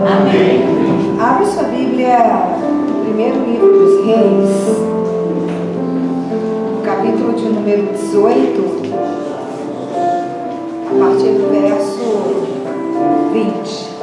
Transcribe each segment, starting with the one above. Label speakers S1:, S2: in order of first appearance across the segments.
S1: Amém.
S2: Abre sua Bíblia no primeiro livro dos Reis, capítulo de número 18, a partir do verso 20.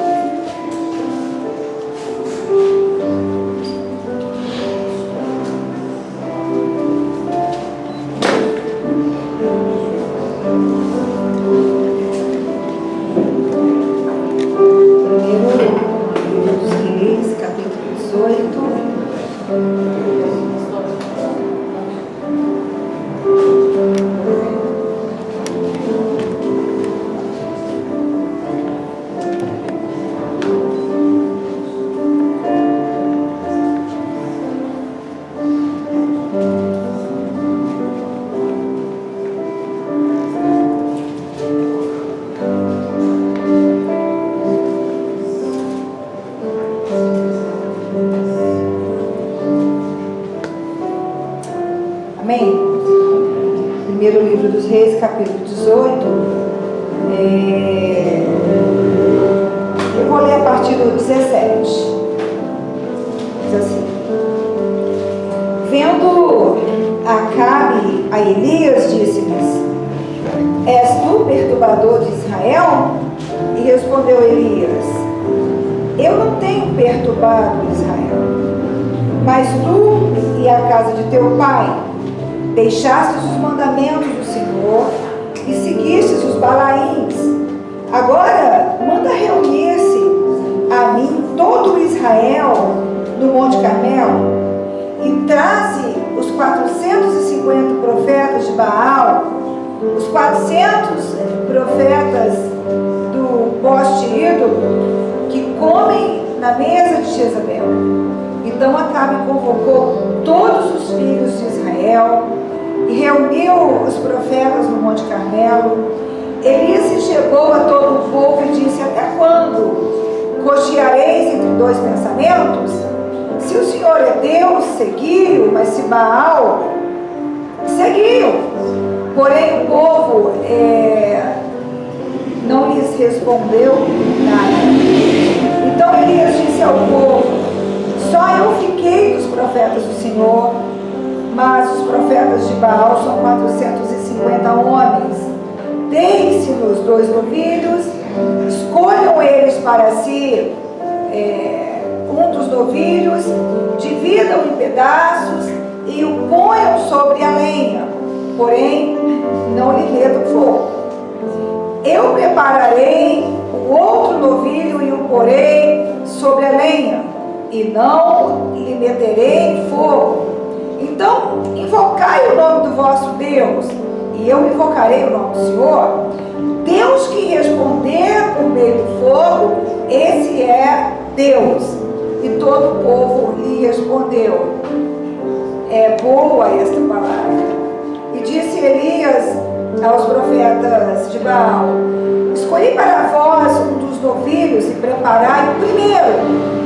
S2: Primeiro livro dos Reis, capítulo 18. Eu vou ler a partir do 17. Diz assim: Vendo Acabe a Elias, disse-lhes: És tu perturbador de Israel? E respondeu Elias: Eu não tenho perturbado Israel, mas tu e a casa de teu pai deixastes os mandamentos do Senhor e seguistes os Balaíns. Agora manda reunir-se a mim todo Israel no Monte Carmelo e traze os 450 profetas de Baal, os 400 profetas do poste ídolo que comem na mesa de Jezabel. Então Acabe convocou todos os filhos de Israel e reuniu os profetas no Monte Carmelo. Elias se chegou a todo o povo e disse: Até quando cocheareis entre dois pensamentos? Se o Senhor é Deus, segui-o, mas se Baal, segui-o. Porém o povo não lhes respondeu nada. Então Elias disse ao povo: Só eu fiquei dos profetas do Senhor, mas os profetas de Baal são 450 homens. Deem-se-nos 2 novilhos, escolham eles para si um dos novilhos, dividam em pedaços e o ponham sobre a lenha, porém não lhe metam fogo. Eu prepararei o outro novilho e o porei sobre a lenha, e não lhe meterei em fogo. Então invocai o nome do vosso Deus, e eu invocarei o nome do Senhor. Deus que responder por meio do fogo, esse é Deus. E todo o povo lhe respondeu: É boa esta palavra. E disse Elias aos profetas de Baal: Escolhi para vós um dos novilhos e preparai o primeiro,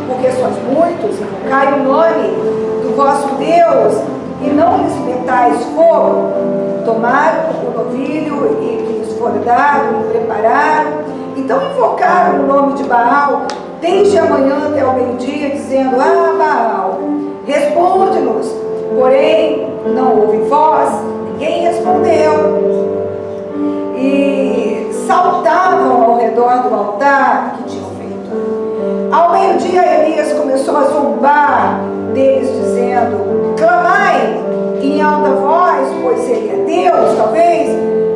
S2: porque sois muitos, invocai o nome do vosso Deus e não lhes metais fogo. Tomaram o novilho e que lhes foi dado e prepararam. Então invocaram o nome de Baal desde a manhã até o meio-dia, dizendo: Baal, responde-nos. Porém não houve voz, ninguém respondeu. E saltavam ao redor do altar que tinham feito. Ao meio-dia Elias começou a zombar deles, dizendo: Clamai em alta voz, pois ele é Deus. Talvez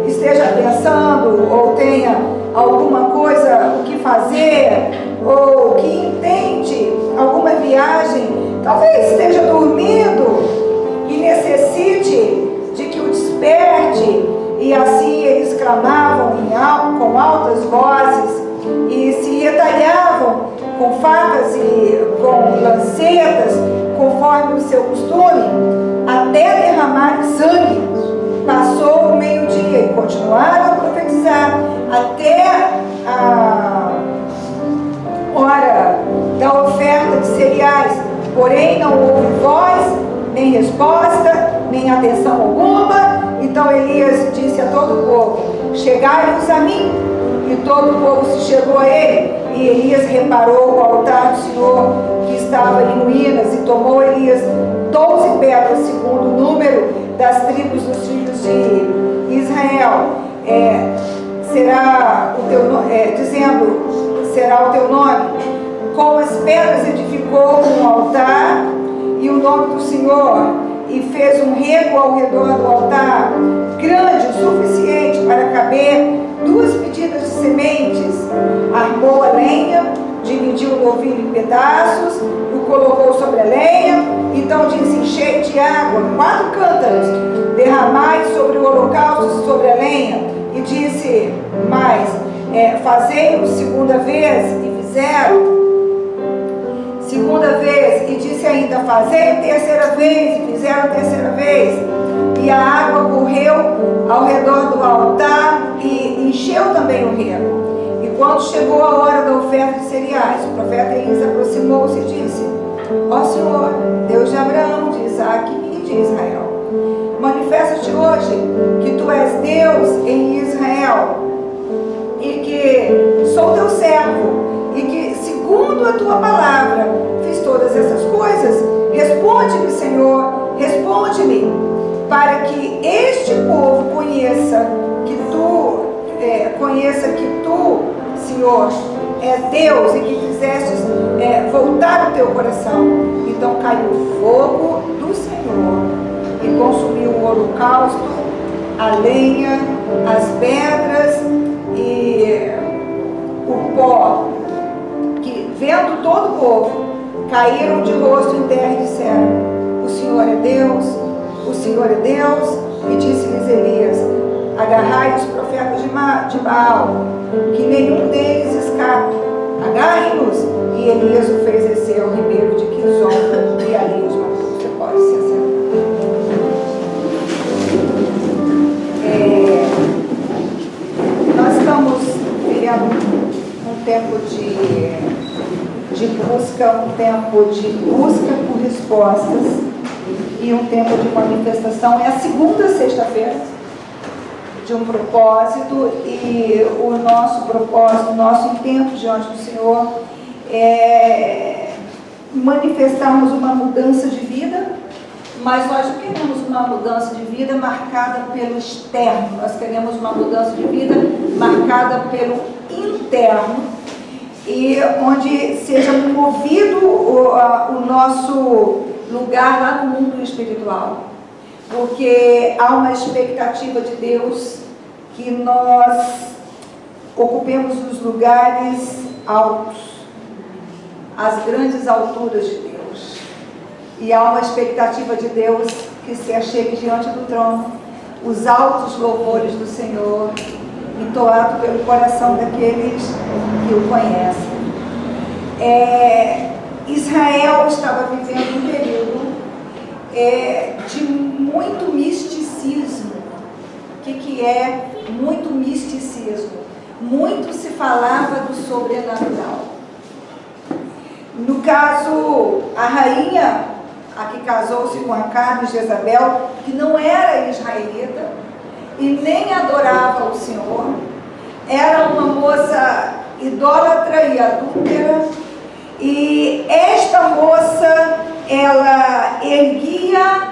S2: esteja pensando ou tenha alguma coisa o que fazer, ou que intente alguma viagem, talvez esteja dormindo e necessite de que o desperte. E assim eles clamavam com altas vozes e se retalhavam com facas e com lancetas, conforme o seu costume, até derramar sangue. Passou o meio-dia e continuaram a profetizar até a hora da oferta de cereais. Porém não houve voz, nem resposta, nem atenção alguma. Então Elias disse a todo o povo: Chegai-vos a mim. E todo o povo se chegou a ele, e Elias reparou o altar do Senhor que estava em ruínas, e tomou Elias 12 pedras, segundo o número das tribos dos filhos de Israel, será o teu dizendo, será o teu nome. Com as pedras edificou um altar e o nome do Senhor, e fez um rego ao redor do altar, grande o suficiente para caber 2 medidas de sementes. Armou a lenha, dividiu o novilho em pedaços, o colocou sobre a lenha. Então disse: enchei de água 4 cântaros, derramai sobre o holocausto e sobre a lenha. E disse mais: fazei-o segunda vez, e fizeram segunda vez. E disse ainda: fazei-o terceira vez, e fizeram a terceira vez. E a água correu ao redor do altar e encheu também o rego. E quando chegou a hora da oferta de cereais, o profeta Elias aproximou-se e disse: ó Senhor, Deus de Abraão, de Isaque e de Israel, manifesta-te hoje que tu és Deus em Israel, e que sou teu servo, e que segundo a tua palavra fiz todas essas coisas. Responde-me, Senhor, responde-me, para que este povo conheça que tu, Senhor, és Deus, e que fizestes voltar o teu coração. Então caiu o fogo do Senhor e consumiu o holocausto, a lenha, as pedras e o pó, que, vendo todo o povo, caíram de rosto em terra e disseram: o Senhor é Deus, o Senhor é Deus. E disse-lhes Elias: agarrai os profetas de Baal, que nenhum deles escape, agarrem-nos. E Elias o fez descer ao ribeiro de Quizon, e ali os matou. Você pode se assentar. Nós estamos vivendo um tempo de busca, um tempo de busca por respostas e um tempo de manifestação. É a segunda sexta-feira de um propósito, e o nosso propósito, o nosso intento diante do Senhor é manifestarmos uma mudança de vida, mas nós não queremos uma mudança de vida marcada pelo externo, nós queremos uma mudança de vida marcada pelo interno, e onde seja movido o nosso lugar lá no mundo espiritual, porque há uma expectativa de Deus que nós ocupemos os lugares altos, as grandes alturas de Deus, e há uma expectativa de Deus que se achegue diante do trono os altos louvores do Senhor, entoado pelo coração daqueles que o conhecem. Israel estava vivendo um período de muito misticismo. O que é muito misticismo? Muito se falava do sobrenatural. No caso, a rainha, a que casou-se com Acabe e Jezabel, que não era israelita e nem adorava o Senhor, era uma moça idólatra e adúltera, e esta moça, ela erguia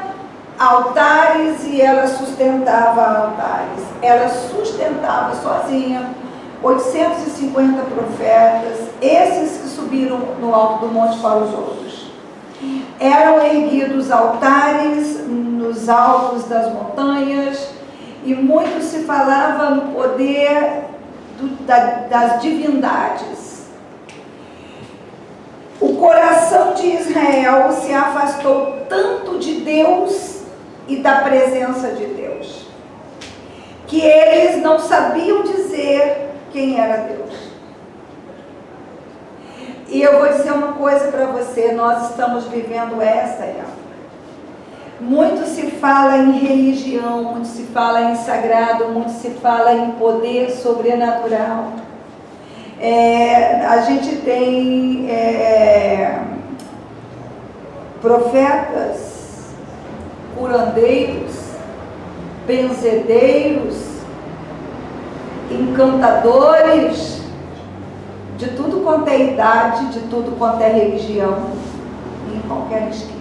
S2: altares e ela sustentava altares. Ela sustentava sozinha 850 profetas, esses que subiram no alto do monte para os outros. Eram erguidos altares nos altos das montanhas, e muito se falava no poder das divindades. O coração de Israel se afastou tanto de Deus e da presença de Deus, que eles não sabiam dizer quem era Deus. E eu vou dizer uma coisa para você: nós estamos vivendo essa época. Muito se fala em religião, muito se fala em sagrado, muito se fala em poder sobrenatural. A gente tem profetas, curandeiros, benzedeiros, encantadores de tudo quanto é idade, de tudo quanto é religião, em qualquer esquina.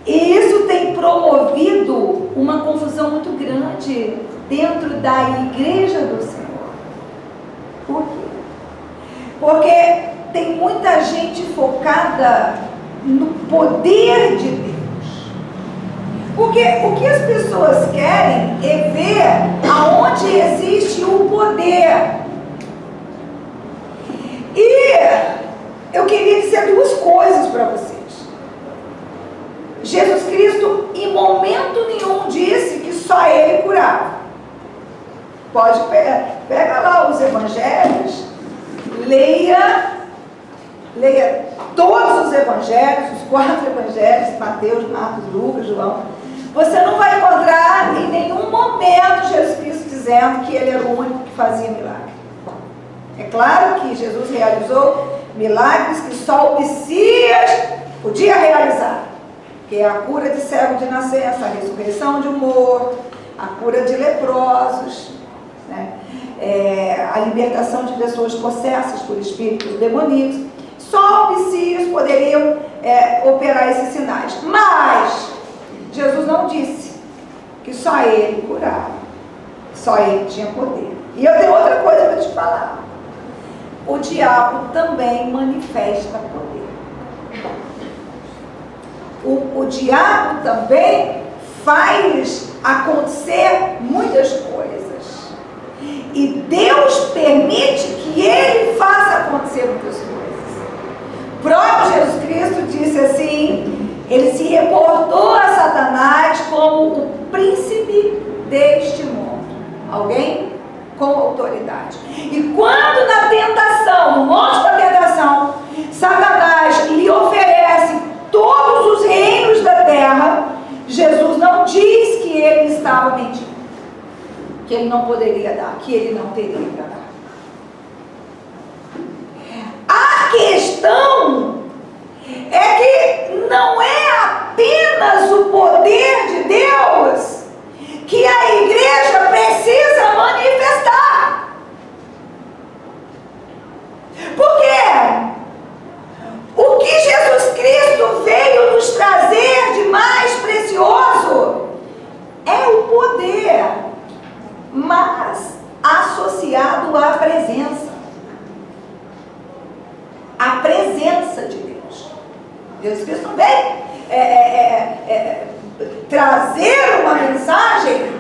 S2: E isso tem promovido uma confusão muito grande dentro da igreja do Senhor. Por quê? Porque tem muita gente focada no poder de Deus. Porque o que as pessoas querem é ver aonde existe o poder. E eu queria dizer duas coisas para vocês. Jesus Cristo em momento nenhum disse que só Ele curava. Pode pega lá os evangelhos, leia todos os evangelhos, os 4 evangelhos, Mateus, Marcos, Lucas, João. Você não vai encontrar em nenhum momento Jesus Cristo dizendo que Ele era o único que fazia milagre. É claro que Jesus realizou milagres que só o Messias podia realizar, que é a cura de cego de nascença, a ressurreição de um morto, a cura de leprosos, né? A libertação de pessoas possessas por espíritos demoníacos. Só o Messias poderia operar esses sinais. Mas Jesus não disse que só Ele curava, só Ele tinha poder. E eu tenho outra coisa para te falar. O diabo também manifesta poder. O diabo também faz acontecer muitas coisas. E Deus permite que Ele faça acontecer muitas coisas. O próprio Jesus Cristo disse assim, Ele se reportou a Satanás como o príncipe deste mundo. Alguém com autoridade. E quando na tentação, no monte da tentação, Satanás lhe oferece todos os reinos da terra, Jesus não diz que ele estava mentindo, que ele não poderia dar, que ele não teria para dar. A questão é que não é apenas o poder de Deus que a igreja precisa manifestar. Porque o que Jesus Cristo veio nos trazer de mais precioso é o poder, mas associado à presença. A presença de Deus. Jesus Cristo veio trazer uma mensagem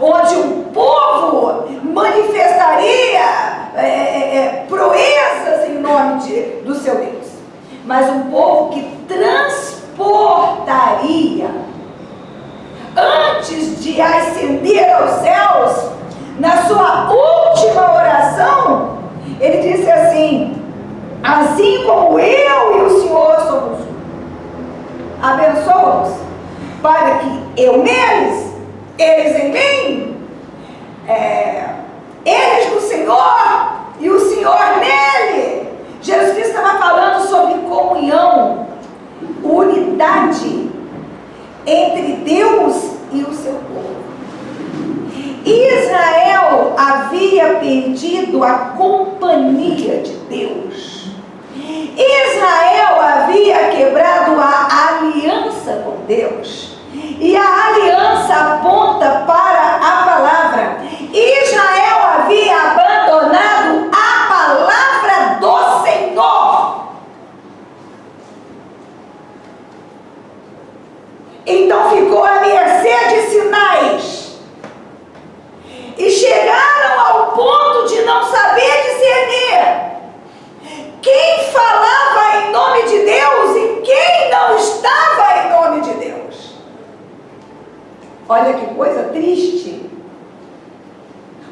S2: onde o povo manifestaria proezas em nome do seu Deus, mas um povo que transportaria, antes de ascender aos céus, na sua última oração, ele disse assim: assim como eu e o Senhor somos um, abençoa-os, para que eu neles, eles em mim, eles no Senhor e o Senhor nele. Jesus Cristo estava falando sobre comunhão, unidade entre Deus e o seu povo. Israel havia perdido a companhia de Deus. Israel havia quebrado a aliança com Deus. E a aliança aponta para a palavra. Israel havia abandonado a palavra do Senhor. Então ficou à mercê de sinais. E chegaram ao ponto de não saber discernir quem falava em nome de Deus e quem não estava em nome de Deus. Olha que coisa triste.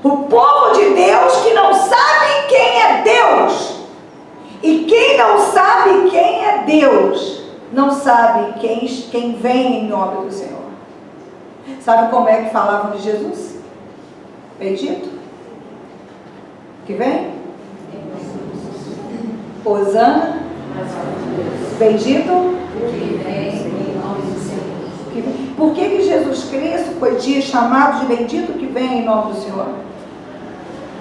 S2: O povo de Deus que não sabe quem é Deus. E quem não sabe quem é Deus, não sabe quem vem em nome do Senhor. Sabe como é que falavam de Jesus? Bendito que vem? Hosana, bendito que vem. Por que Jesus Cristo foi chamado de bendito que vem em nome do Senhor?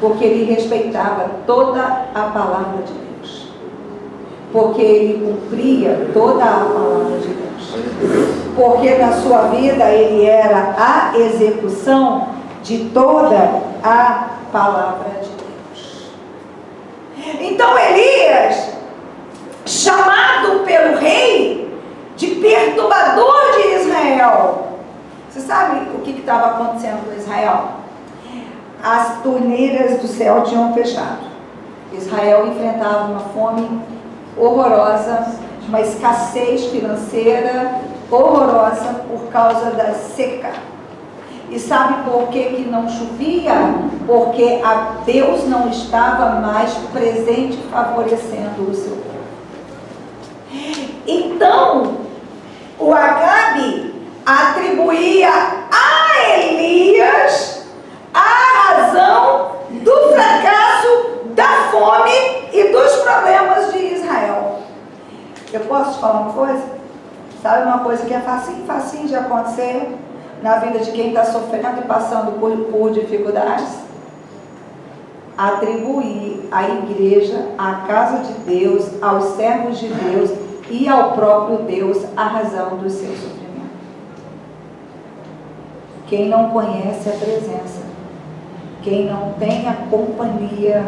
S2: Porque ele respeitava toda a palavra de Deus. Porque ele cumpria toda a palavra de Deus. Porque na sua vida ele era a execução de toda a palavra de Deus. Então Elias, chamado pelo rei de perturbador de Israel. Você sabe o que estava acontecendo com Israel? As torneiras do céu tinham fechado. Israel enfrentava uma fome horrorosa, uma escassez financeira horrorosa por causa da seca. E sabe por que não chovia? Porque Deus não estava mais presente favorecendo o seu povo. Então, o Acabe atribuía a Elias a razão do fracasso, da fome e dos problemas de Israel. Eu posso te falar uma coisa? Sabe uma coisa que é facinho de acontecer na vida de quem está sofrendo e passando por dificuldades? Atribuir à igreja, à casa de Deus, aos servos de Deus e ao próprio Deus a razão do seu sofrimento. Quem não conhece a presença, quem não tem a companhia,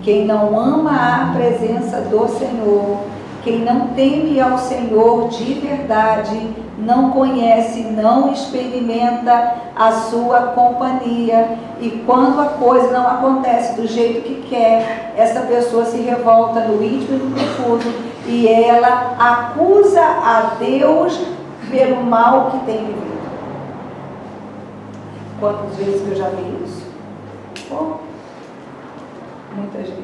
S2: quem não ama a presença do Senhor, quem não teme ao Senhor de verdade, não conhece, não experimenta a sua companhia. E quando a coisa não acontece do jeito que quer, essa pessoa se revolta no íntimo e no profundo, e ela acusa a Deus pelo mal que tem vivido. Quantas vezes que eu já vi isso? Oh, muitas vezes.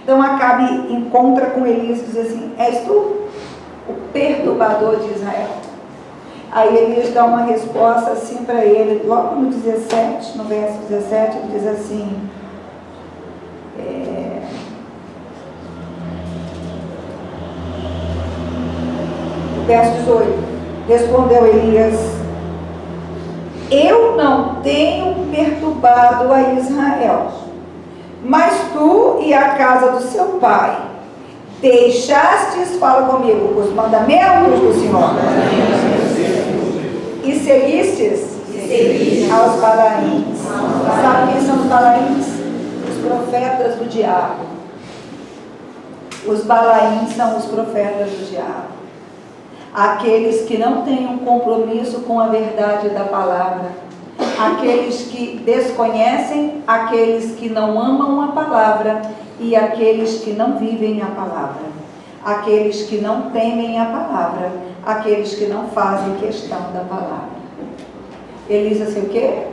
S2: Então Acabe encontra com Elias e diz assim: és tu o perturbador de Israel? Aí Elias dá uma resposta assim para ele, logo no 17, no verso 17, ele diz assim, verso 18, respondeu Elias: eu não tenho perturbado a Israel, mas tu e a casa do seu pai deixastes, fala comigo, os mandamentos do Senhor e seguistes aos Balaíns. Sabe quem são os Balaíns? Os profetas do diabo. Os Balaíns são os profetas do diabo. Aqueles que não têm um compromisso com a verdade da palavra, aqueles que desconhecem, aqueles que não amam a palavra e aqueles que não vivem a palavra, aqueles que não temem a palavra, aqueles que não fazem questão da palavra. Ele diz assim: o quê?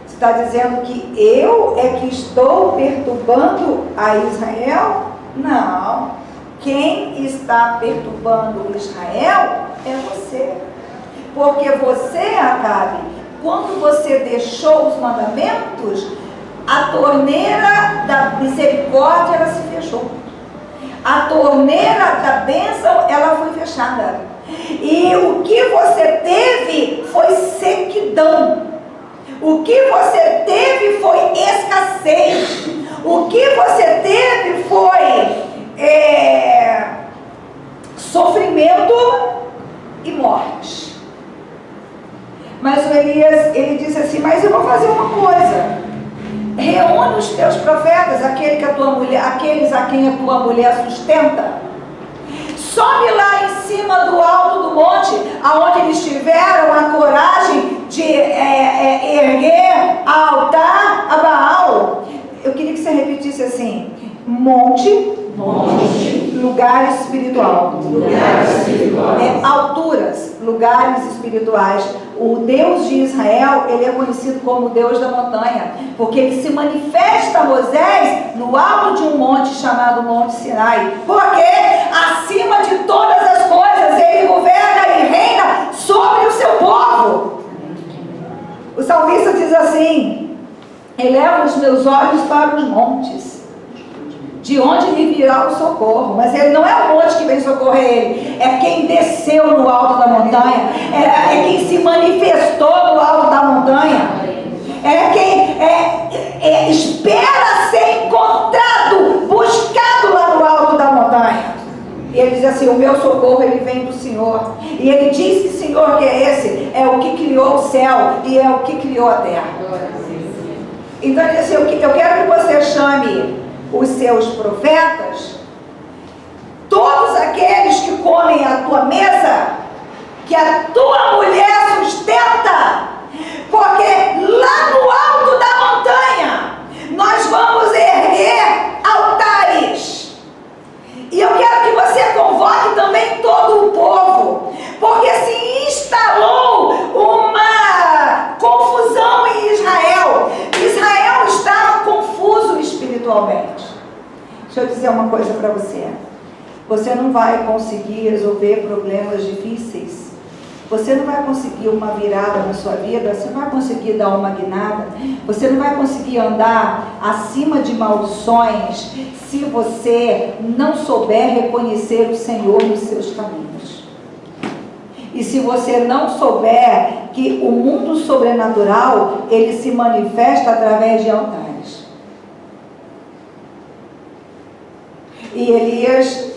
S2: Você está dizendo que eu é que estou perturbando a Israel? Não. Quem está perturbando Israel é você. Porque você, Acabe, quando você deixou os mandamentos, a torneira da misericórdia, ela se fechou. A torneira da bênção, ela foi fechada. E o que você teve foi sequidão. O que você teve foi escassez. O que você teve foi sofrimento e morte. Mas o Elias, ele disse assim: mas eu vou fazer uma coisa. Reúne os teus profetas, aqueles a quem a tua mulher sustenta. Sobe lá em cima do alto do monte, aonde eles tiveram a coragem de erguer altar a Baal. Eu queria que você repetisse assim: monte, lugar espiritual. Alturas, lugares espirituais. O Deus de Israel, ele é conhecido como o Deus da montanha, porque ele se manifesta a Moisés no alto de um monte chamado Monte Sinai, porque acima de todas as coisas ele governa e reina sobre o seu povo. O salmista diz assim: eleva os meus olhos para os montes, de onde lhe virá o socorro. Mas ele não é o monte que vem socorrer ele, é quem desceu no alto da montanha, é quem se manifestou no alto da montanha, é quem espera ser encontrado, buscado lá no alto da montanha. E ele diz assim: o meu socorro ele vem do Senhor. E ele diz que Senhor que é esse, é o que criou o céu e é o que criou a terra. Então ele diz assim: eu quero que você chame os seus profetas, todos aqueles que comem a tua mesa, que a tua mulher sustenta, porque lá no alto da montanha nós vamos erguer altares. E eu quero que você convoque também todo o povo, porque se instalou uma confusão em Israel. Israel estava confuso espiritualmente. Deixa eu dizer uma coisa para você. Você não vai conseguir resolver problemas difíceis. Você não vai conseguir uma virada na sua vida, você não vai conseguir dar uma guinada, você não vai conseguir andar acima de maldições se você não souber reconhecer o Senhor nos seus caminhos. E se você não souber que o mundo sobrenatural, ele se manifesta através de altares. E Elias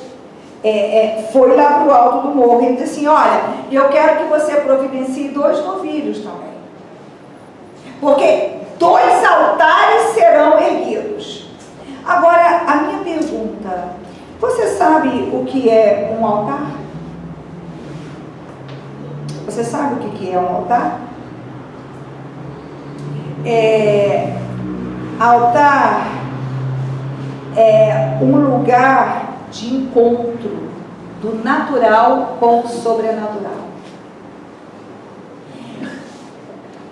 S2: foi lá para o alto do morro e disse assim: olha, eu quero que você providencie 2 novilhos também, porque 2 altares serão erguidos. Agora, a minha pergunta: você sabe o que é um altar? Você sabe o que é um altar? Altar é um lugar de encontro do natural com o sobrenatural.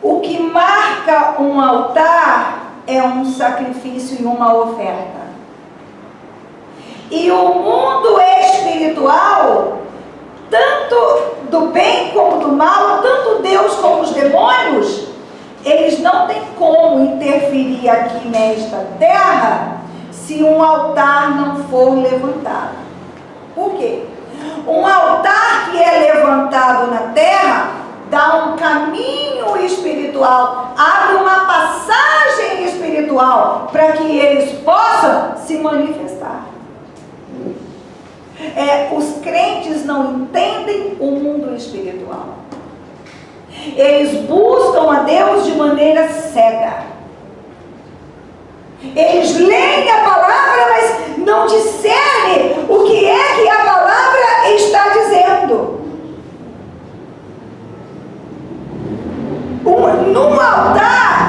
S2: O que marca um altar é um sacrifício e uma oferta. E o mundo espiritual, tanto do bem como do mal, tanto Deus como os demônios, eles não têm como interferir aqui nesta terra se um altar não for levantado. Por quê? Um altar que é levantado na terra dá um caminho espiritual, abre uma passagem espiritual para que eles possam se manifestar. Os crentes não entendem o mundo espiritual. Eles buscam a Deus de maneira cega. Eles leem a palavra, mas não discernem o que é que a palavra está dizendo.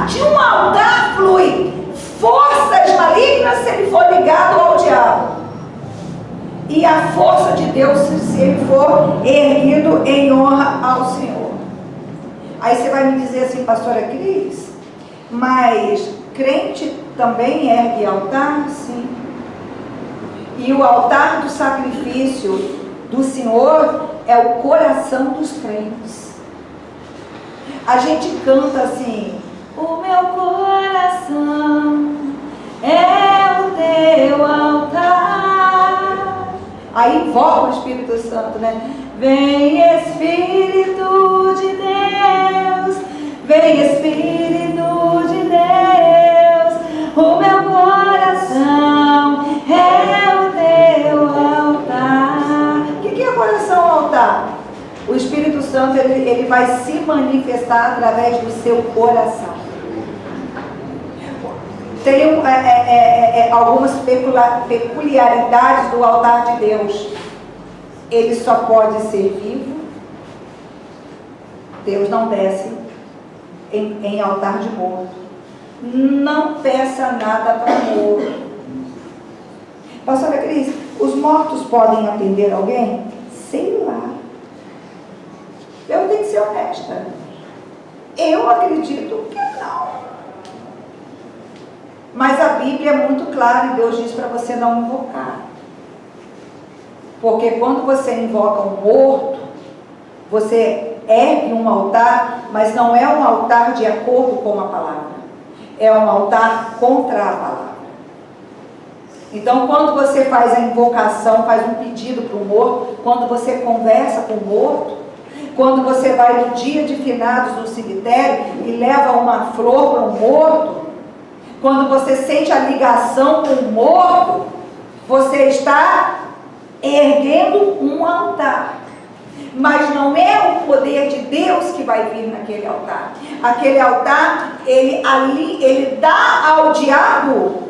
S2: De um altar flui forças malignas se ele for ligado ao diabo, e a força de Deus se ele for erguido em honra ao Senhor. Aí você vai me dizer assim: pastora Cris, mas crente também ergue altar? Sim. E o altar do sacrifício do Senhor é o coração dos crentes. A gente canta assim: o meu coração é o teu altar. Aí invoca o Espírito Santo, né? Vem Espírito de Deus, vem Espírito de Deus, o meu coração é o teu altar. O que é coração altar? O Espírito Santo ele vai se manifestar através do seu coração. Tem algumas peculiaridades do altar de Deus. Ele só pode ser vivo. Deus não desce em altar de morto. Não peça nada para morto. Pastora Cris, os mortos podem atender alguém? Sei lá. Eu tenho que ser honesta. Eu acredito que não. Mas a Bíblia é muito clara e Deus diz para você não invocar. Porque quando você invoca um morto, você ergue um altar, mas não é um altar de acordo com a palavra. É um altar contra a palavra. Então, quando você faz a invocação, faz um pedido para o morto, quando você conversa com o morto, quando você vai no dia de finados no cemitério e leva uma flor para o morto, quando você sente a ligação com o morto, você está erguendo um altar. Mas não é o poder de Deus que vai vir naquele altar. Aquele altar, ele dá ao diabo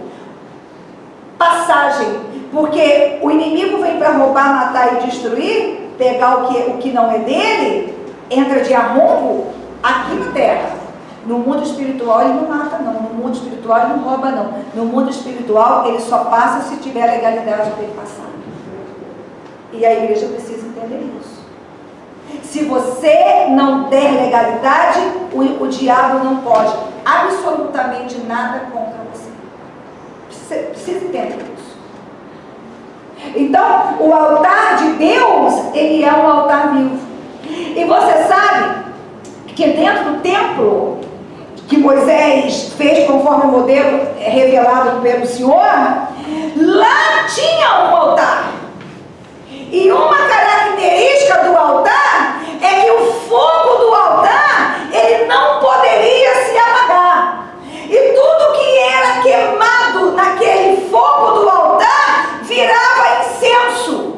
S2: passagem, porque o inimigo vem para roubar, matar e destruir, pegar o que não é dele, entra de arrombo aqui na terra. No mundo espiritual ele não mata não, no mundo espiritual ele não rouba não, no mundo espiritual ele só passa se tiver legalidade para ele passar. E a igreja precisa entender isso. Se você não der legalidade, o diabo não pode absolutamente nada contra você. Você precisa entender isso. Então, o altar de Deus, ele é um altar vivo. E você sabe que dentro do templo que Moisés fez conforme o modelo revelado pelo Senhor, lá tinha um altar. E uma característica do altar é que o fogo do altar, ele não poderia se apagar. E tudo que era queimado naquele fogo do altar virava incenso.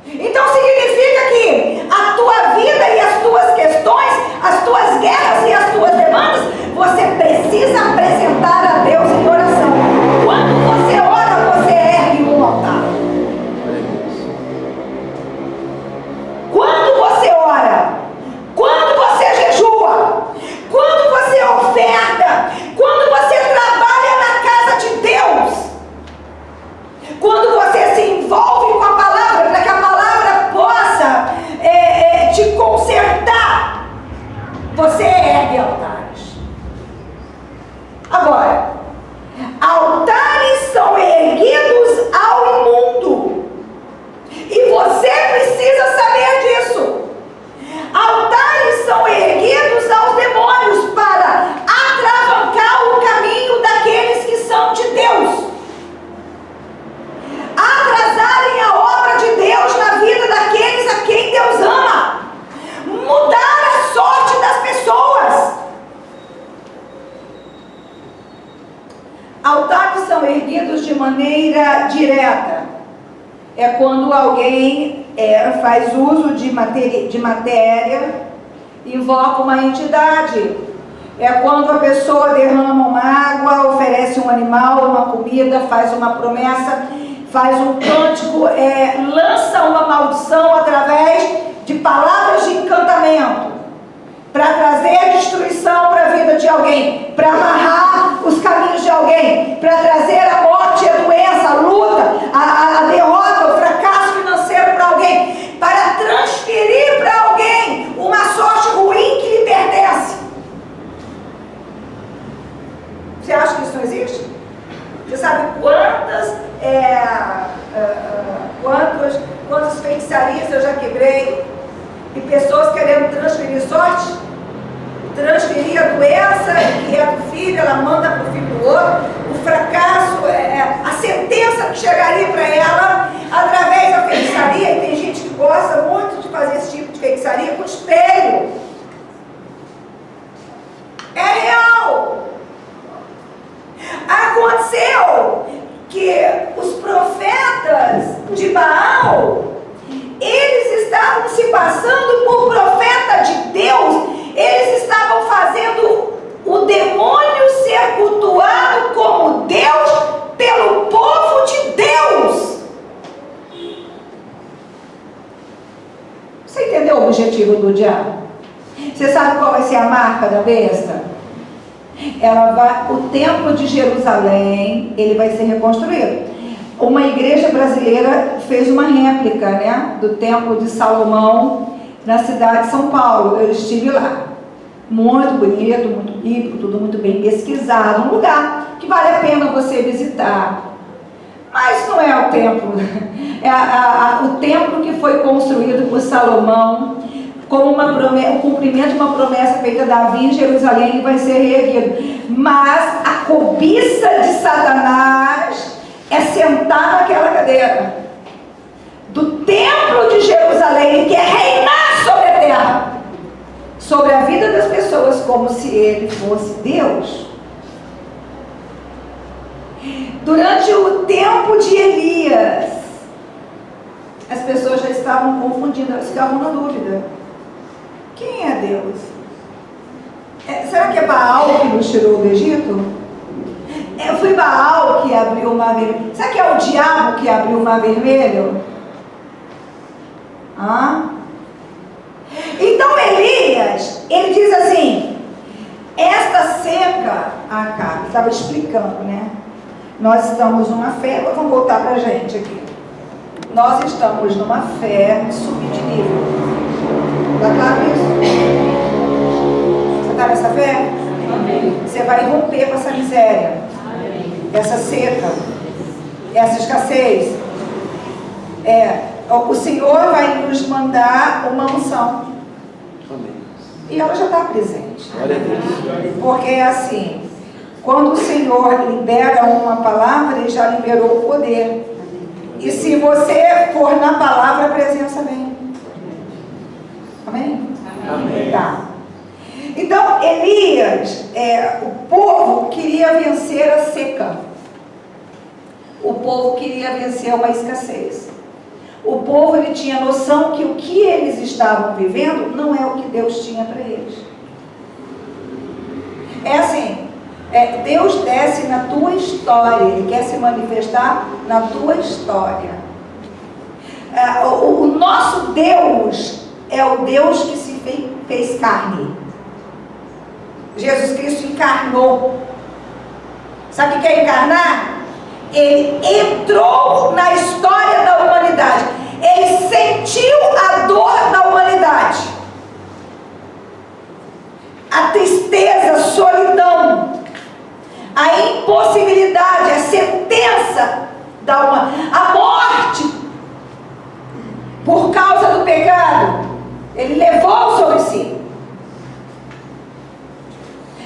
S2: Então significa que a tua vida e as tuas questões, as tuas guerras e as tuas demandas, você precisa apresentar a Deus em oração. Quando você ora, você ergue um altar. Quando você ora, quando você jejua, quando você oferta, quando você trabalha na casa de Deus, quando você se envolve com a palavra, para que a palavra possa te consertar, você ergue altares. Agora, altares são erguidos ao imundo, e você precisa saber disso. Altares são erguidos aos demônios para atravancar o caminho daqueles que são de Deus, atrasarem a obra de Deus na vida daqueles a quem Deus ama, mudar a sorte das pessoas. Altares são erguidos de maneira direta. É quando alguém faz uso de matéria, invoca uma entidade. É quando a pessoa derrama uma água, oferece um animal, uma comida, faz uma promessa, faz um cântico, lança uma maldição através de palavras de encantamento, para trazer destruição para a vida de alguém, para amarrar os caminhos de alguém, para trazer a morte, a doença, a luta, a derrota, o fracasso financeiro para alguém, para transferir para alguém uma sorte ruim que lhe pertence. Você acha que isso não existe? Você sabe quantas feitiçarias eu já quebrei, e pessoas querendo transferir sorte, transferir a doença que é do filho, ela manda para o filho do outro, o fracasso, a sentença que chegaria para ela através da feitiçaria. E tem gente que gosta muito de fazer esse tipo de feitiçaria com espelho. É real. Aconteceu que os profetas de Baal, eles estavam se passando por profeta de Deus, eles estavam fazendo o demônio ser cultuado como Deus pelo povo de Deus. Você entendeu o objetivo do diabo? Você sabe qual vai ser a marca da besta? O templo de Jerusalém, ele vai ser reconstruído. Uma igreja brasileira fez uma réplica, né, do templo de Salomão na cidade de São Paulo. Eu estive lá. Muito bonito, muito rico, tudo muito bem pesquisado. Um lugar que vale a pena você visitar. Mas não é o templo. É o templo que foi construído por Salomão como o cumprimento de uma promessa feita a Davi em Jerusalém, que vai ser reerguido. Mas a cobiça de Satanás é sentar naquela cadeira do templo de Jerusalém. Ele quer reinar sobre a terra, sobre a vida das pessoas, como se ele fosse Deus. Durante o tempo de Elias, as pessoas já estavam confundindo, elas ficavam na dúvida: quem é Deus? Será que é Baal que nos tirou do Egito? Foi Baal que abriu o mar vermelho? Será que é o diabo que abriu o mar vermelho? Então Elias, ele diz assim: esta seca, Acabe estava explicando, né? Nós estamos numa fé, vamos voltar para a gente aqui. Nós estamos numa fé de subir de nível. Está claro isso? Você está nessa fé? Amém. Você vai romper com essa miséria. Amém. Essa seca, essa escassez. O Senhor vai nos mandar uma unção. Amém. E ela já está presente. Porque é assim, quando o Senhor libera uma palavra, Ele já liberou o poder. E se você for na palavra, a presença vem. Amém? Amém. Tá. Então, Elias, o povo queria vencer a seca. O povo queria vencer uma escassez. O povo, ele tinha noção que o que eles estavam vivendo não é o que Deus tinha para eles. É assim, Deus desce na tua história, Ele quer se manifestar na tua história. O nosso Deus é o Deus que se fez carne. Jesus Cristo encarnou. Sabe o que é encarnar? Ele entrou na história da humanidade. Ele sentiu a dor da humanidade, a tristeza, a solidão, a impossibilidade, a sentença da humanidade, a morte por causa do pecado. Ele levou sobre si.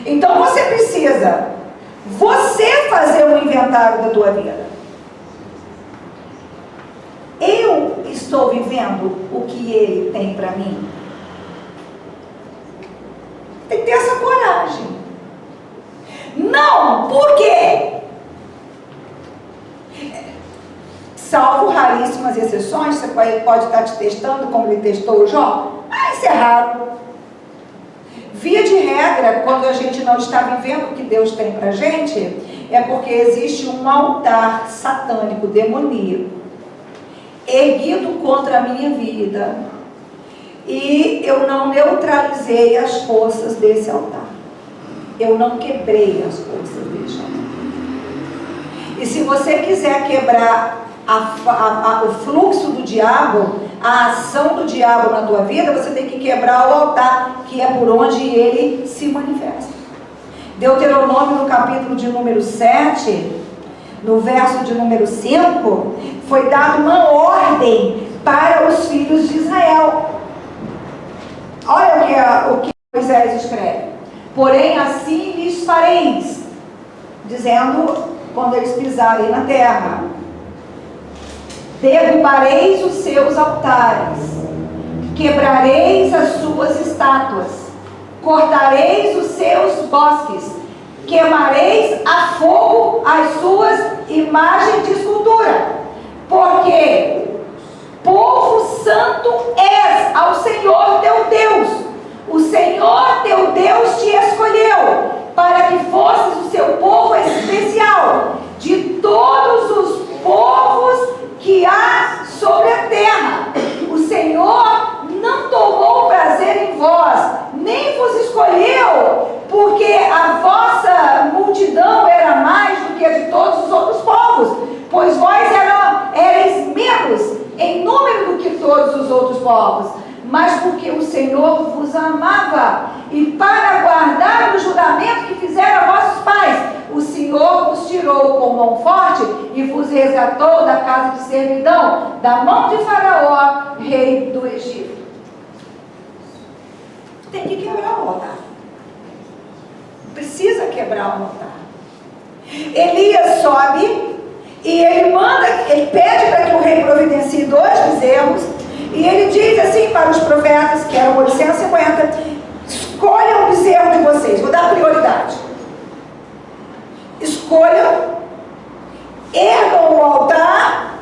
S2: Então você precisa fazer um inventário da tua vida. Eu estou vivendo o que Ele tem para mim? Tem que ter essa coragem. Não, por quê? Salvo raríssimas exceções, você pode estar te testando como Ele testou o Jó. Isso é raro. Via de regra, quando a gente não está vivendo o que Deus tem para a gente, é porque existe um altar satânico, demoníaco, erguido contra a minha vida, e eu não neutralizei as forças desse altar. Eu não quebrei as forças desse altar. E se você quiser quebrar o fluxo do diabo, a ação do diabo na tua vida, você tem que quebrar o altar, que é por onde ele se manifesta. Deuteronômio, no capítulo de número 7, no verso de número 5, foi dada uma ordem para os filhos de Israel. Olha o que Moisés escreve: porém assim lhes fareis, dizendo, quando eles pisarem na terra: derrubareis os seus altares, quebrareis as suas estátuas, cortareis os seus bosques, queimareis a fogo as suas imagens de escultura, porque povo santo és ao Senhor teu Deus. O Senhor teu Deus te escolheu para que fosses o seu povo especial de todos os povos que há sobre a terra. O Senhor não tomou prazer em vós, nem vos escolheu, porque a vossa multidão era mais do que a de todos os outros povos, pois vós erais menos em número do que todos os outros povos, mas porque o Senhor vos amava, e para guardar o juramento que fizeram a vossos pais, o Senhor vos tirou com mão forte e vos resgatou da casa de servidão, da mão de Faraó, rei do Egito. Tem que quebrar o altar. Precisa quebrar o altar. Elias sobe E ele pede para que o rei providencie 2 bezerros. E ele diz assim para os profetas, que eram 850, escolham o bezerro de vocês, vou dar prioridade. Escolham, ergam o altar,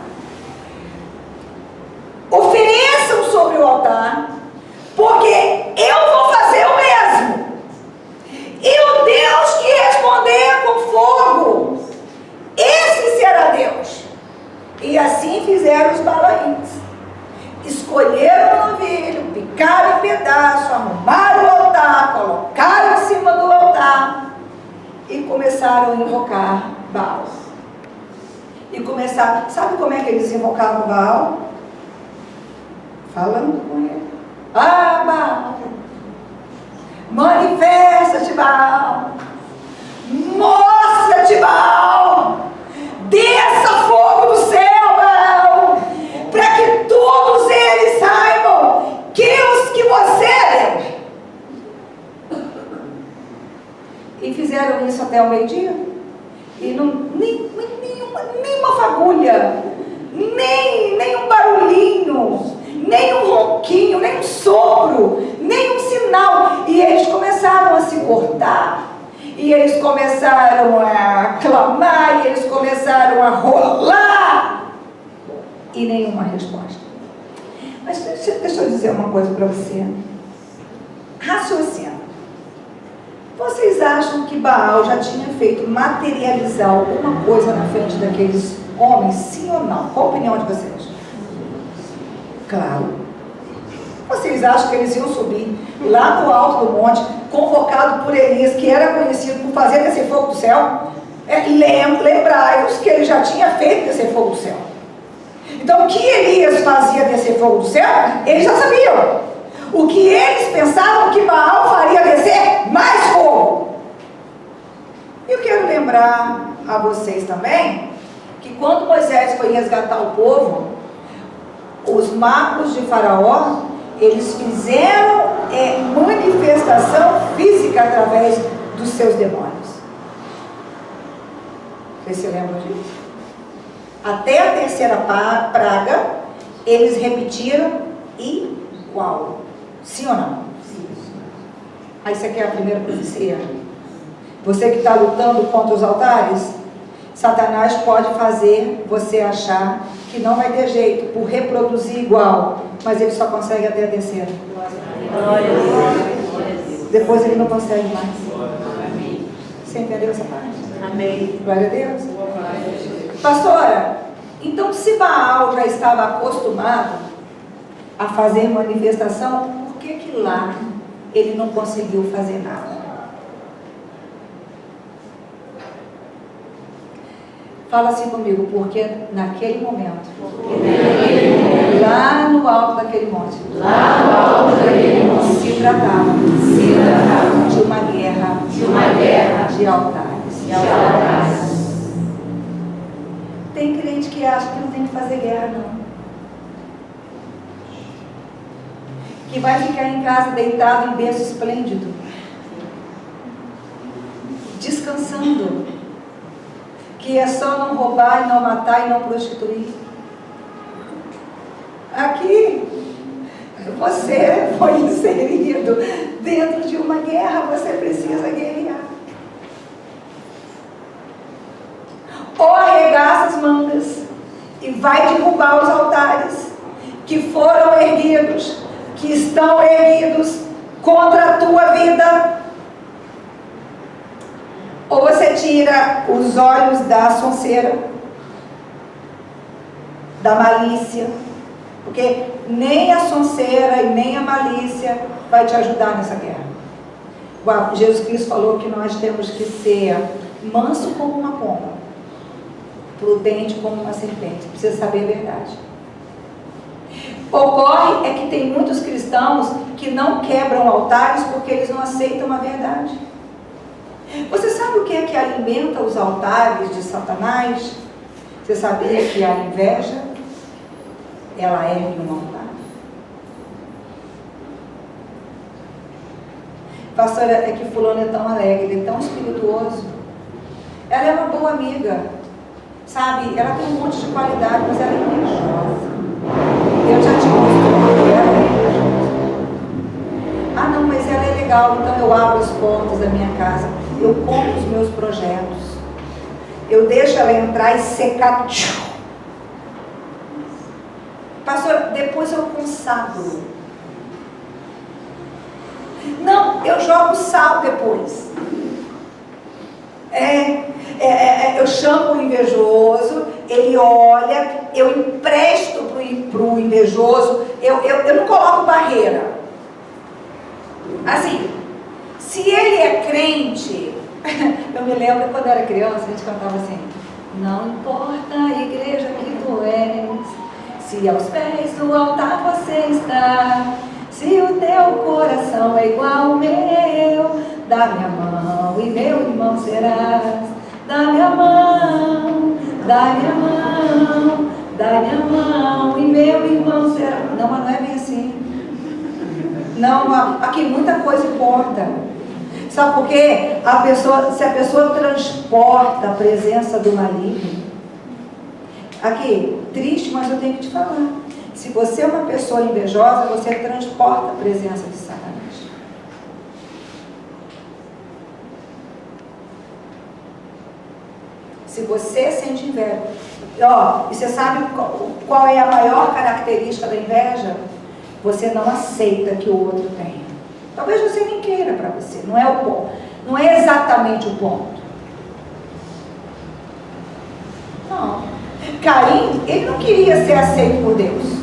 S2: ofereçam sobre o altar, porque eu vou fazer o mesmo. E o Deus que responder com fogo, esse será Deus. E assim fizeram os balaíns. Escolheram o novilho, picaram em pedaço, arrumaram o altar, colocaram em cima do altar e começaram a invocar Baal. E começaram, sabe como é que eles invocavam Baal? Falando com ele. Ah, Baal, manifesta-te, Baal, mostra-te, Baal, desça fogo do céu, Baal, para que todos eles saibam que você é Deus. E fizeram isso até o meio-dia. E nenhuma fagulha, nem um barulhinho, nem um ronquinho, nem um sopro, nem um sinal. E eles começaram a se cortar. E eles começaram a clamar, e eles começaram a rolar. E nenhuma resposta. Mas deixa eu dizer uma coisa para você. Raciocina. Vocês acham que Baal já tinha feito materializar alguma coisa na frente daqueles homens? Sim ou não? Qual a opinião de vocês? Claro. Vocês acham que eles iam subir lá no alto do monte, convocado por Elias, que era conhecido por fazer descer fogo do céu? Lembrai-vos que ele já tinha feito descer fogo do céu. Então, o que Elias fazia descer fogo do céu, eles já sabiam. O que eles pensavam que Baal faria descer mais fogo. Eu quero lembrar a vocês também, que quando Moisés foi resgatar o povo, os magos de Faraó, eles fizeram manifestação física através dos seus demônios. Vocês se lembram disso? Até a terceira praga, eles repetiram igual. Sim ou não? Sim. Aí você quer a primeira profecia? Você que está lutando contra os altares, Satanás pode fazer você achar que não vai ter jeito por reproduzir igual, mas ele só consegue até a terceira. Depois ele não consegue mais. Você entendeu essa parte? Amém. Glória a Deus. Pastora, então se Baal já estava acostumado a fazer manifestação, por que lá ele não conseguiu fazer nada? Fala assim comigo, porque naquele momento, lá no alto daquele monte, se tratava de uma guerra de altares. Tem crente que acha que não tem que fazer guerra, não. Que vai ficar em casa deitado em berço esplêndido, descansando, que é só não roubar, e não matar e não prostituir. Aqui, você foi inserido dentro de uma guerra, você precisa guerrear. Ou arregaça as mangas e vai derrubar os altares que foram erguidos, que estão erguidos contra a tua vida. Ou você tira os olhos da sonceira, da malícia, porque nem a sonceira e nem a malícia vai te ajudar nessa guerra. Jesus Cristo falou que nós temos que ser manso como uma pomba, prudente como uma serpente. Precisa saber a verdade. Ocorre é que tem muitos cristãos que não quebram altares porque eles não aceitam a verdade. Você sabe o que é que alimenta os altares de Satanás? Você sabia que a inveja, ela ergue um altar? Pastora, é que fulano é tão alegre, ele é tão espirituoso. Ela é uma boa amiga. Sabe, ela tem um monte de qualidade, mas ela é invejosa. Eu já te mostrei que ela é invejosa. Ah, não, mas ela é legal, então eu abro as portas da minha casa, eu compro os meus projetos, eu deixo ela entrar e secar. Pastor, depois eu consagro. Não, eu jogo sal depois. Eu chamo o invejoso, ele olha, eu empresto para o invejoso, eu não coloco barreira. Assim, se ele é crente, eu me lembro quando eu era criança, a gente cantava assim: não importa a igreja que tu és, se aos pés do altar você está, se o teu coração é igual ao meu, dá-me a mão e meu irmão serás. Dá-me a mão, dá-me a mão, dá-me a mão e meu irmão será. Não, mas não é bem assim. Não, aqui muita coisa importa. Sabe por quê? Se a pessoa transporta a presença do maligno, aqui, triste, mas eu tenho que te falar. Se você é uma pessoa invejosa, você transporta a presença de Satanás. Se você sente inveja, e você sabe qual é a maior característica da inveja? Você não aceita que o outro tenha. Talvez você nem queira para você, não é o ponto, não é exatamente o ponto. Não. Caim, ele não queria ser aceito por Deus.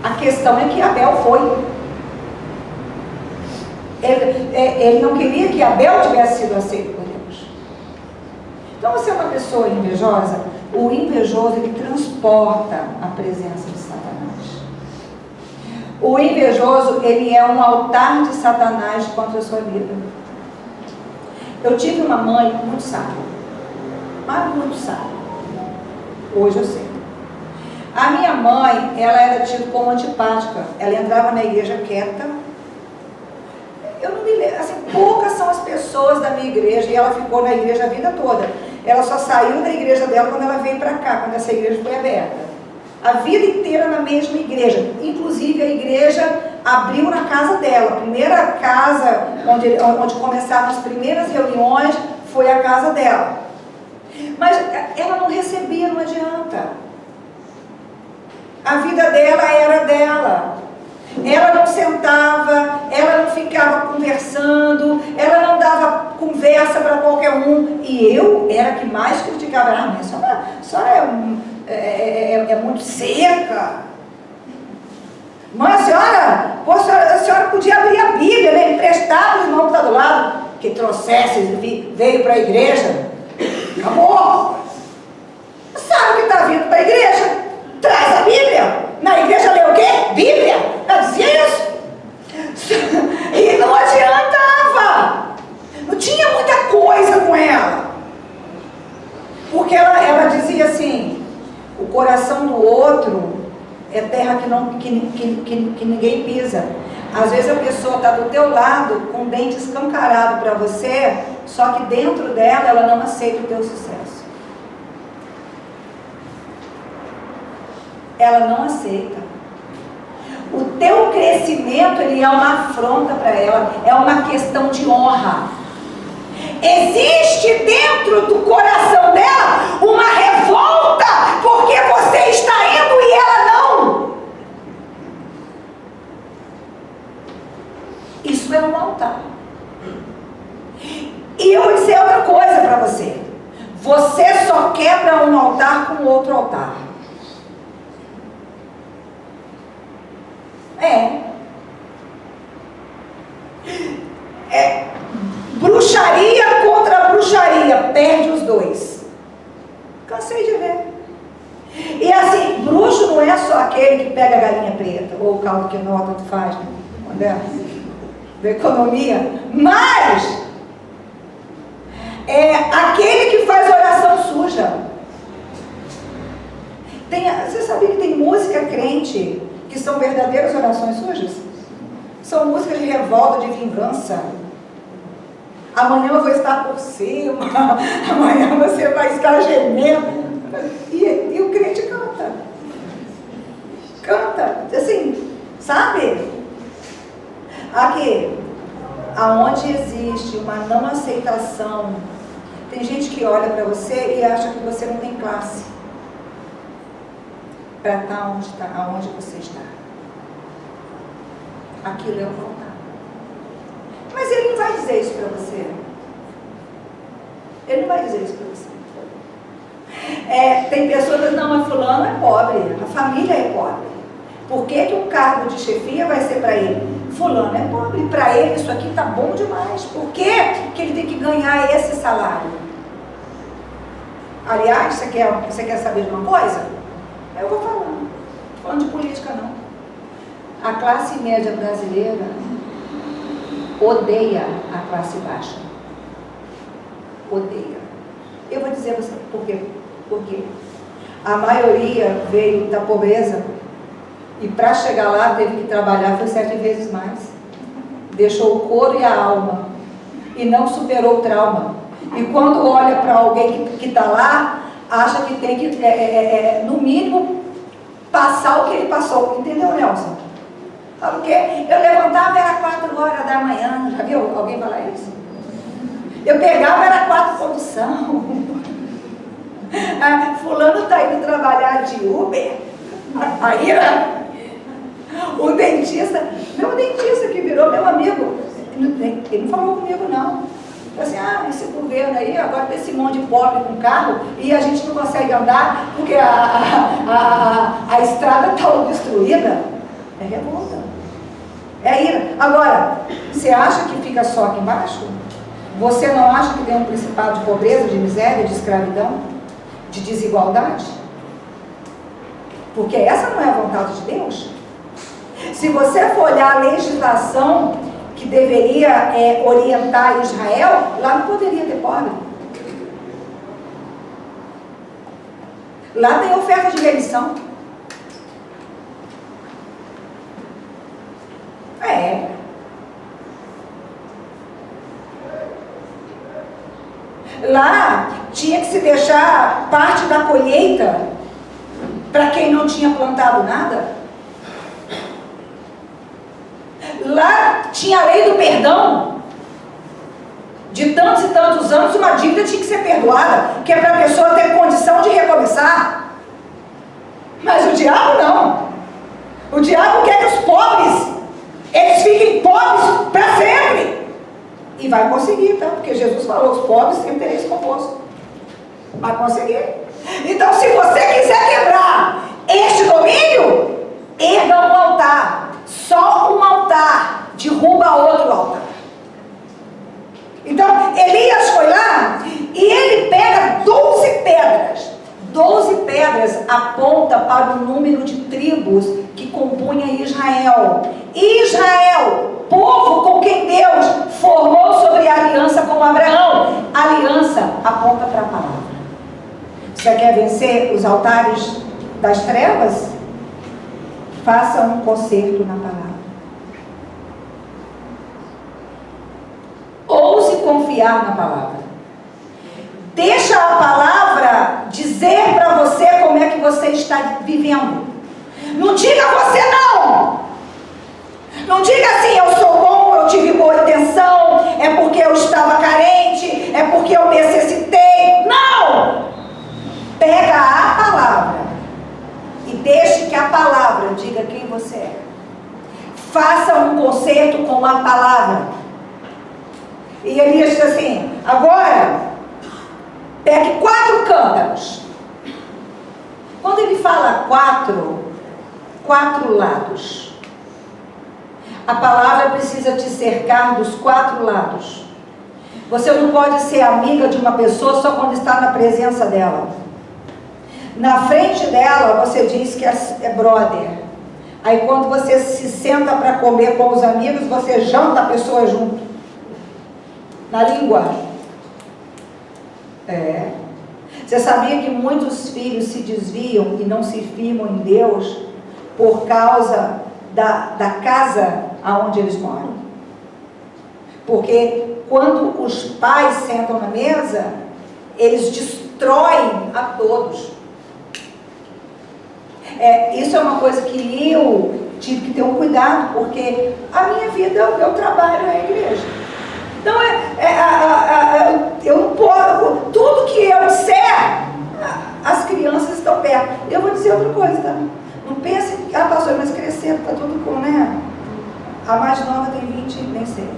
S2: A questão é que Abel foi. Ele não queria que Abel tivesse sido aceito por Deus. Então você é uma pessoa invejosa, o invejoso ele transporta a presença de Satanás. O invejoso, ele é um altar de Satanás contra a sua vida. Eu tive uma mãe muito sábia, mas muito sábia. Hoje eu sei. A minha mãe, ela era tida como antipática. Ela entrava na igreja quieta. Eu não me lembro, assim, poucas são as pessoas da minha igreja, e ela ficou na igreja a vida toda. Ela só saiu da igreja dela quando ela veio para cá, quando essa igreja foi aberta. A vida inteira na mesma igreja. Inclusive a igreja abriu na casa dela. A primeira casa onde começaram as primeiras reuniões foi a casa dela. Mas ela não recebia, não adianta. A vida dela era dela. Ela não sentava, ela não ficava conversando, ela não dava conversa para qualquer um. E eu era a que mais criticava. Ah, mas a senhora é muito seca. Mas a senhora podia abrir a Bíblia, né? Emprestar para o irmão que está do lado, que trouxesse, veio para a igreja. Acabou. Sabe o que está vindo para a igreja? Traz a Bíblia. Na igreja lê o quê? Bíblia. Ela dizia isso. E não adiantava. Não tinha muita coisa com ela. Porque ela dizia assim: o coração do outro é terra que ninguém pisa. Às vezes a pessoa está do teu lado com o dente escancarado para você, só que dentro dela ela não aceita o teu sucesso. Ela não aceita. O teu crescimento, ele é uma afronta para ela, é uma questão de honra. Existe dentro do coração dela uma revolta, porque você está indo e ela não. Isso é um altar. E eu vou dizer outra coisa para você. Você só quebra um altar com outro altar. Bruxaria contra bruxaria, perde os dois. Cansei de ver. E assim, bruxo não é só aquele que pega a galinha preta, ou o caldo que nota, tanto faz, né? Da economia, mas é aquele que faz oração suja. Você sabia que tem música crente que são verdadeiras orações sujas? São músicas de revolta, de vingança. Amanhã eu vou estar por cima, amanhã você vai estar gemendo. E o crente canta. Canta, assim, sabe? Aqui, aonde existe uma não aceitação, tem gente que olha para você e acha que você não tem classe para estar aonde você está. Aquilo é um altar. Mas ele não vai dizer isso para você. Ele não vai dizer isso para você. Tem pessoas que dizem, não, mas fulano é pobre, a família é pobre. Por que o cargo de chefia vai ser para ele? Fulano é pobre, para ele isso aqui está bom demais. Por que ele tem que ganhar esse salário? Aliás, você quer saber de uma coisa? Eu vou falar. Não estou falando de política, não. A classe média brasileira odeia a classe baixa. Odeia. Eu vou dizer a você por quê. Porque a maioria veio da pobreza e para chegar lá teve que trabalhar foi 7 vezes mais. Deixou o couro e a alma e não superou o trauma. E quando olha para alguém que está lá, acha que tem que, no mínimo, passar o que ele passou. Entendeu, Nelson? Sabe o quê? Eu levantava, era 4 horas da manhã. Já viu alguém falar isso? Eu pegava, era 4 condução. Fulano está indo trabalhar de Uber. Aí, o dentista, meu dentista que virou meu amigo, ele não falou comigo, não. Assim, esse governo aí, agora tem esse monte de pobre com carro e a gente não consegue andar porque a estrada está destruída. É revolta. É ira. Agora, você acha que fica só aqui embaixo? Você não acha que tem um principado de pobreza, de miséria, de escravidão, de desigualdade? Porque essa não é a vontade de Deus. Se você for olhar a legislação que deveria orientar Israel, lá não poderia ter pobre. Lá tem oferta de remissão. Lá tinha que se deixar parte da colheita para quem não tinha plantado nada. Lá tinha a lei do perdão. De tantos e tantos anos, uma dívida tinha que ser perdoada, que é para a pessoa ter condição de recomeçar. Mas o diabo não. O diabo quer que os pobres, eles fiquem pobres para sempre. E vai conseguir, tá? Porque Jesus falou, os pobres sempre tereis convosco. Vai conseguir. Então, se você quiser quebrar este domínio, erga um altar. Só um altar derruba outro altar. Então, Elias foi lá e ele pega 12 pedras. 12 pedras aponta para o número de tribos que compunha Israel. Israel, povo com quem Deus formou sobre a aliança com Abraão. A aliança aponta para a palavra. Você quer vencer os altares das trevas? Faça um concerto na palavra. Ouse confiar na palavra. Deixa a palavra dizer para você como é que você está vivendo. Não diga você não. Não diga assim, eu sou bom, eu tive boa intenção, é porque eu estava carente, é porque eu necessitei. Não! Pega a palavra e deixe que a palavra diga quem você é. Faça um concerto com a palavra. E Elias diz assim, agora, pegue 4 cântaros. Quando ele fala 4 lados, a palavra precisa te cercar dos 4 lados. Você não pode ser amiga de uma pessoa só quando está na presença dela. Na frente dela, você diz que é brother. Aí quando você se senta para comer com os amigos, você janta a pessoa junto. Na língua. Você sabia que muitos filhos se desviam e não se firmam em Deus por causa da casa aonde eles moram? Porque quando os pais sentam na mesa, eles destroem a todos. Isso é uma coisa que eu tive que ter um cuidado, porque a minha vida, o meu trabalho é a igreja. Então, eu não posso, tudo que eu disser, as crianças estão perto. Eu vou dizer outra coisa, tá? Não pense, pastor, mas crescendo, tá tudo com, né? A mais nova tem 20, nem sei.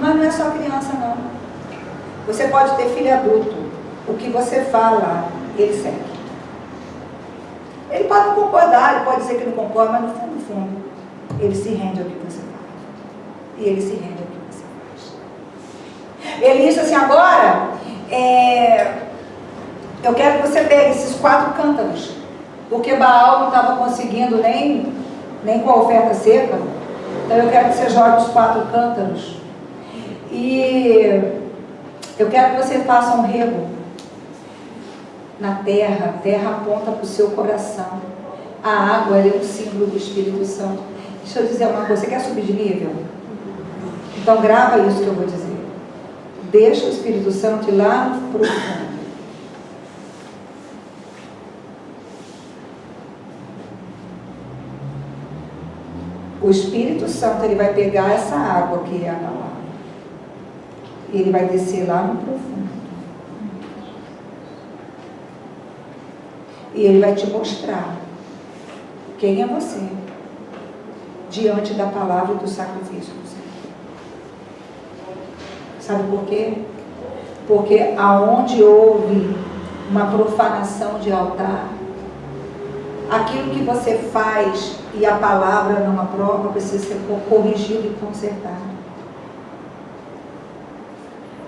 S2: Mas não é só criança, não. Você pode ter filho adulto. O que você fala, ele segue. Ele pode não concordar, ele pode dizer que não concorda, mas no fundo, ele se rende ao que você fala. E ele se rende ao que você faz. Ele disse assim, agora, eu quero que você pegue esses 4 cântaros, porque Baal não estava conseguindo nem com a oferta seca. Então eu quero que você jogue os 4 cântaros. E eu quero que você faça um rego na terra. A terra aponta para o seu coração. A água é o símbolo do Espírito Santo. Deixa eu dizer uma coisa, você quer subir de nível? Então grava isso que eu vou dizer. Deixa o Espírito Santo ir lá no profundo. O Espírito Santo, ele vai pegar essa água que é a palavra. E ele vai descer lá no profundo. E ele vai te mostrar quem é você diante da palavra e do sacrifício do Senhor. Sabe por quê? Porque aonde houve uma profanação de altar, aquilo que você faz e a palavra não aprova precisa ser corrigido e consertado.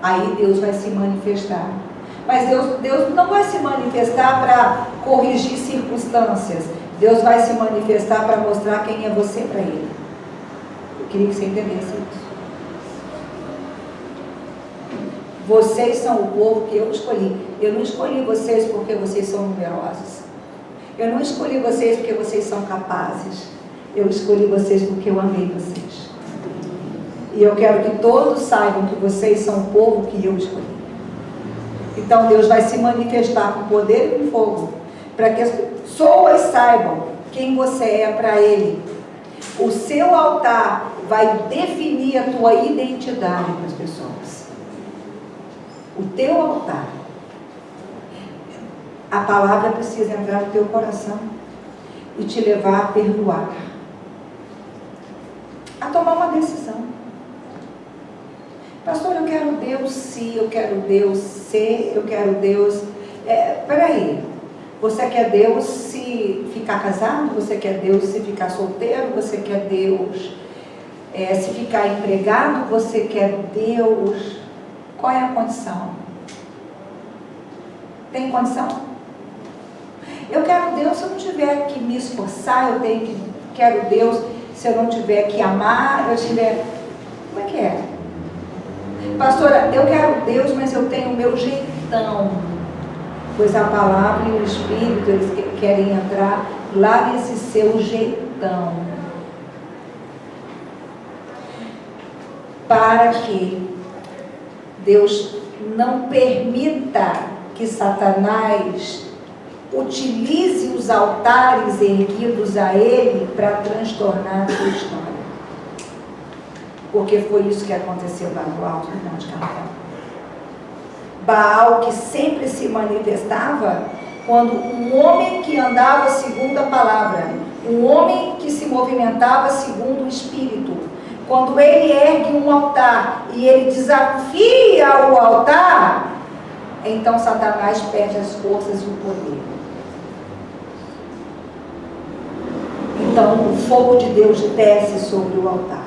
S2: Aí Deus vai se manifestar. Mas Deus não vai se manifestar para corrigir circunstâncias. Deus vai se manifestar para mostrar quem é você para Ele. Eu queria que você entendesse isso. Vocês são o povo que eu escolhi. Eu não escolhi vocês porque vocês são numerosos. Eu não escolhi vocês porque vocês são capazes. Eu escolhi vocês porque eu amei vocês. E eu quero que todos saibam que vocês são o povo que eu escolhi. Então Deus vai se manifestar com poder e com fogo, para que as pessoas saibam quem você é para Ele. O seu altar vai definir a tua identidade para as pessoas. O teu altar. A palavra precisa entrar no teu coração e te levar a perdoar, a tomar uma decisão. Pastor, eu quero Deus sim, eu quero Deus ser, eu quero Deus... Peraí, você quer Deus se ficar casado? Você quer Deus se ficar solteiro? Você quer Deus se ficar empregado? Você quer Deus... Qual é a condição? Tem condição? Eu quero Deus se eu não tiver que me esforçar, quero Deus se eu não tiver que amar, como é que é? Pastora, eu quero Deus, mas eu tenho o meu jeitão. Pois a palavra e o Espírito, eles querem entrar lá nesse seu jeitão. Para que Deus não permita que Satanás utilize os altares erguidos a ele para transtornar a sua história. Porque foi isso que aconteceu lá no alto do Monte Carmelo. Baal, que sempre se manifestava quando um homem que andava segundo a palavra, um homem que se movimentava segundo o Espírito, quando ele ergue um altar e ele desafia o altar, então Satanás perde as forças e o poder. Então o fogo de Deus desce sobre o altar.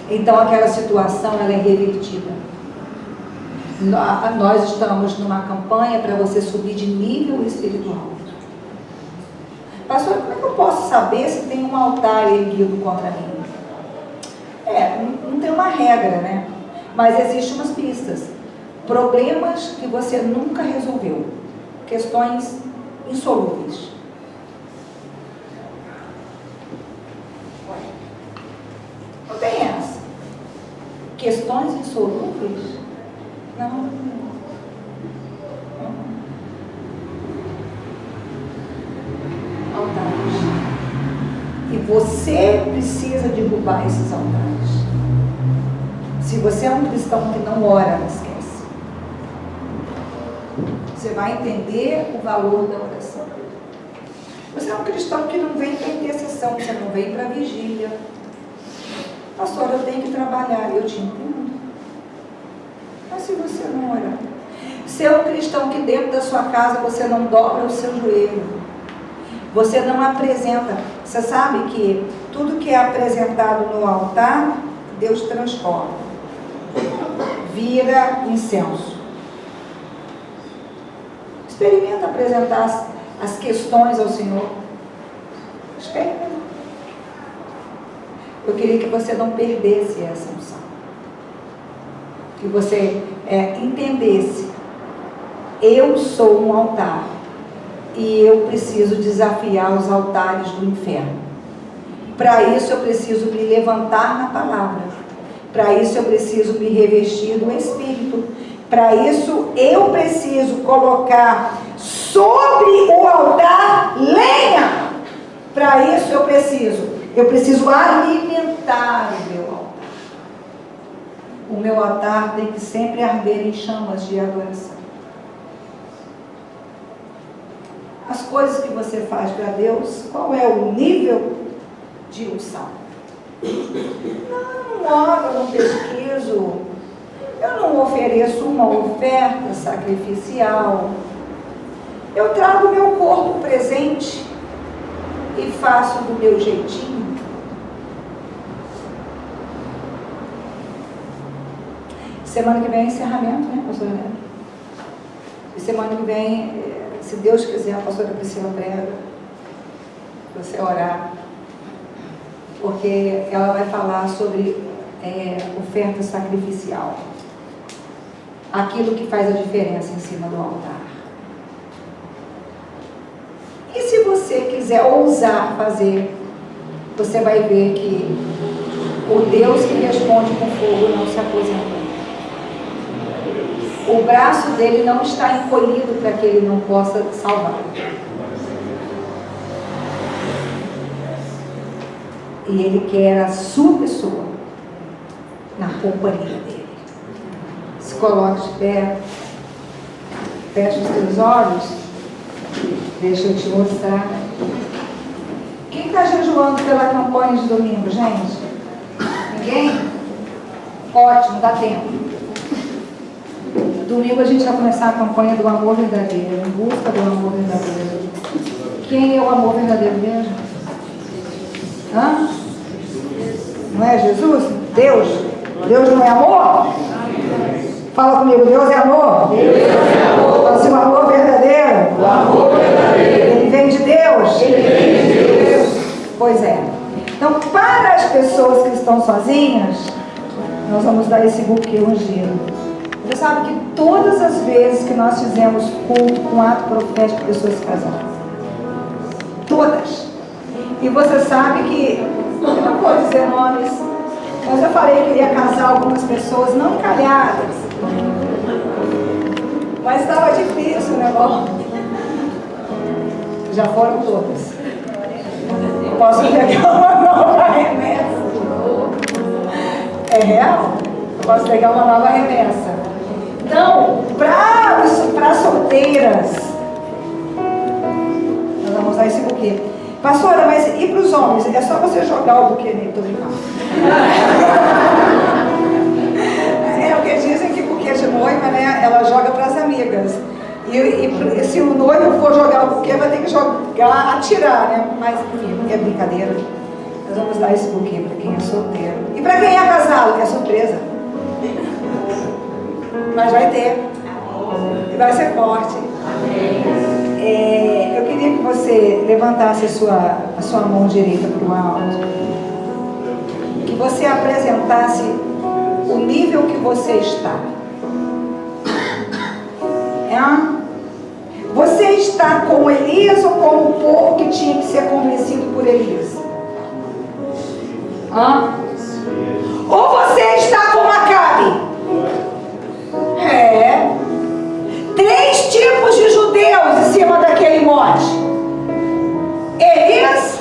S2: Então aquela situação ela é revertida. Nós estamos numa campanha para você subir de nível espiritual. Pastor, como é que eu posso saber se tem um altar erguido contra mim? Não tem uma regra, né? Mas existem umas pistas. Problemas que você nunca resolveu. Questões insolúveis. Não tem essa. Questões insolúveis? Não. você precisa derrubar esses altares. Se você é um cristão que não ora, não esquece. Você vai entender o valor da oração. Você é um cristão que não vem para intercessão, você não vem para vigília. Pastor, eu tenho que trabalhar, eu te entendo. Mas se você não orar, você é um cristão que dentro da sua casa você não dobra o seu joelho, você não apresenta. Você sabe que tudo que é apresentado no altar, Deus transforma, vira incenso. Experimenta apresentar as questões ao Senhor. Experimenta. Eu queria que você não perdesse essa unção, que você entendesse: eu sou um altar e eu preciso desafiar os altares do inferno. Para isso eu preciso me levantar na palavra, para isso eu preciso me revestir do Espírito, para isso eu preciso colocar sobre o altar lenha. Para isso eu preciso alimentar o meu altar. O meu altar tem que sempre arder em chamas de adoração. As coisas que você faz para Deus, qual é o nível de unção? Não oro, não pesquiso, eu não ofereço uma oferta sacrificial, eu trago o meu corpo presente e faço do meu jeitinho. Semana que vem é encerramento, né, pastora Helena? E semana que vem, se Deus quiser, a pastora Priscila prega, você orar, porque ela vai falar sobre oferta sacrificial, aquilo que faz a diferença em cima do altar. E se você quiser ousar fazer, você vai ver que o Deus que responde com fogo não se aposentou. O braço dele não está encolhido para que ele não possa salvar. E ele quer a sua pessoa na companhia dele. Se coloque de pé, feche os teus olhos, deixa eu te mostrar. Quem está jejuando pela campanha de domingo, gente? Ninguém? Ótimo, dá tempo. Domingo a gente vai começar a campanha do amor verdadeiro, em busca do amor verdadeiro. Quem é o amor verdadeiro mesmo? Hã? Não é Jesus? Deus? Deus não é amor? Fala comigo, Deus é amor? Deus é amor. Fala assim, o amor verdadeiro? O amor verdadeiro. Ele vem de Deus? Ele vem de Deus. Pois é. Então, para as pessoas que estão sozinhas, nós vamos dar esse buquê ungido. Você sabe que todas as vezes que nós fizemos culto com ato profético, pessoas se casaram. Todas. E você sabe que, eu não vou dizer nomes, mas eu falei que eu ia casar algumas pessoas não encalhadas. Mas estava difícil o negócio. Já foram todas. Eu posso pegar uma nova remessa. É real? Eu posso pegar uma nova remessa. Então, para solteiras, nós vamos usar esse buquê. Pastora, mas e para os homens? É só você jogar o buquê nele, tô brincando. Porque dizem que buquê de noiva, né, ela joga para as amigas. E se o noivo for jogar o buquê, vai ter que jogar, atirar, né? Mas, enfim, é brincadeira. Nós vamos dar esse buquê para quem é solteiro. E para quem é casado, é surpresa. Mas vai ter. E vai ser forte. Eu queria que você levantasse a sua mão direita para o alto. Que você apresentasse o nível que você está. Você está como Elias ou como o povo que tinha que ser convencido por Elias? Ou você está como Acabe? 3 tipos de judeus em cima daquele monte: Elias,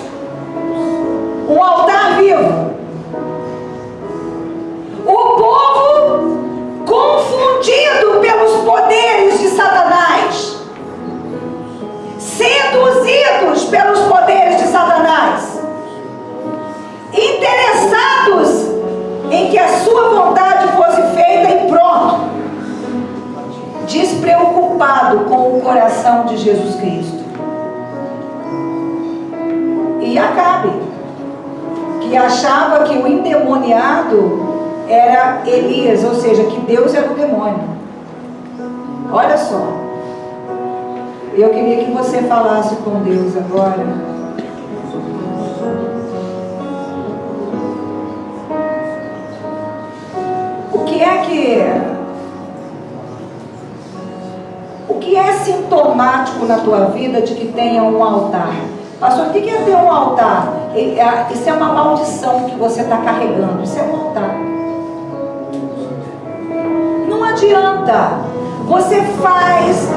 S2: alinhado com o coração de Jesus Cristo. E Acabe, que achava que o endemoniado era Elias, ou seja, que Deus era o demônio. Olha só. Eu queria que você falasse com Deus agora. O que é sintomático na tua vida de que tenha um altar? Pastor, o que é ter um altar? Isso é uma maldição que você está carregando. Isso é um altar. Não adianta. Você faz.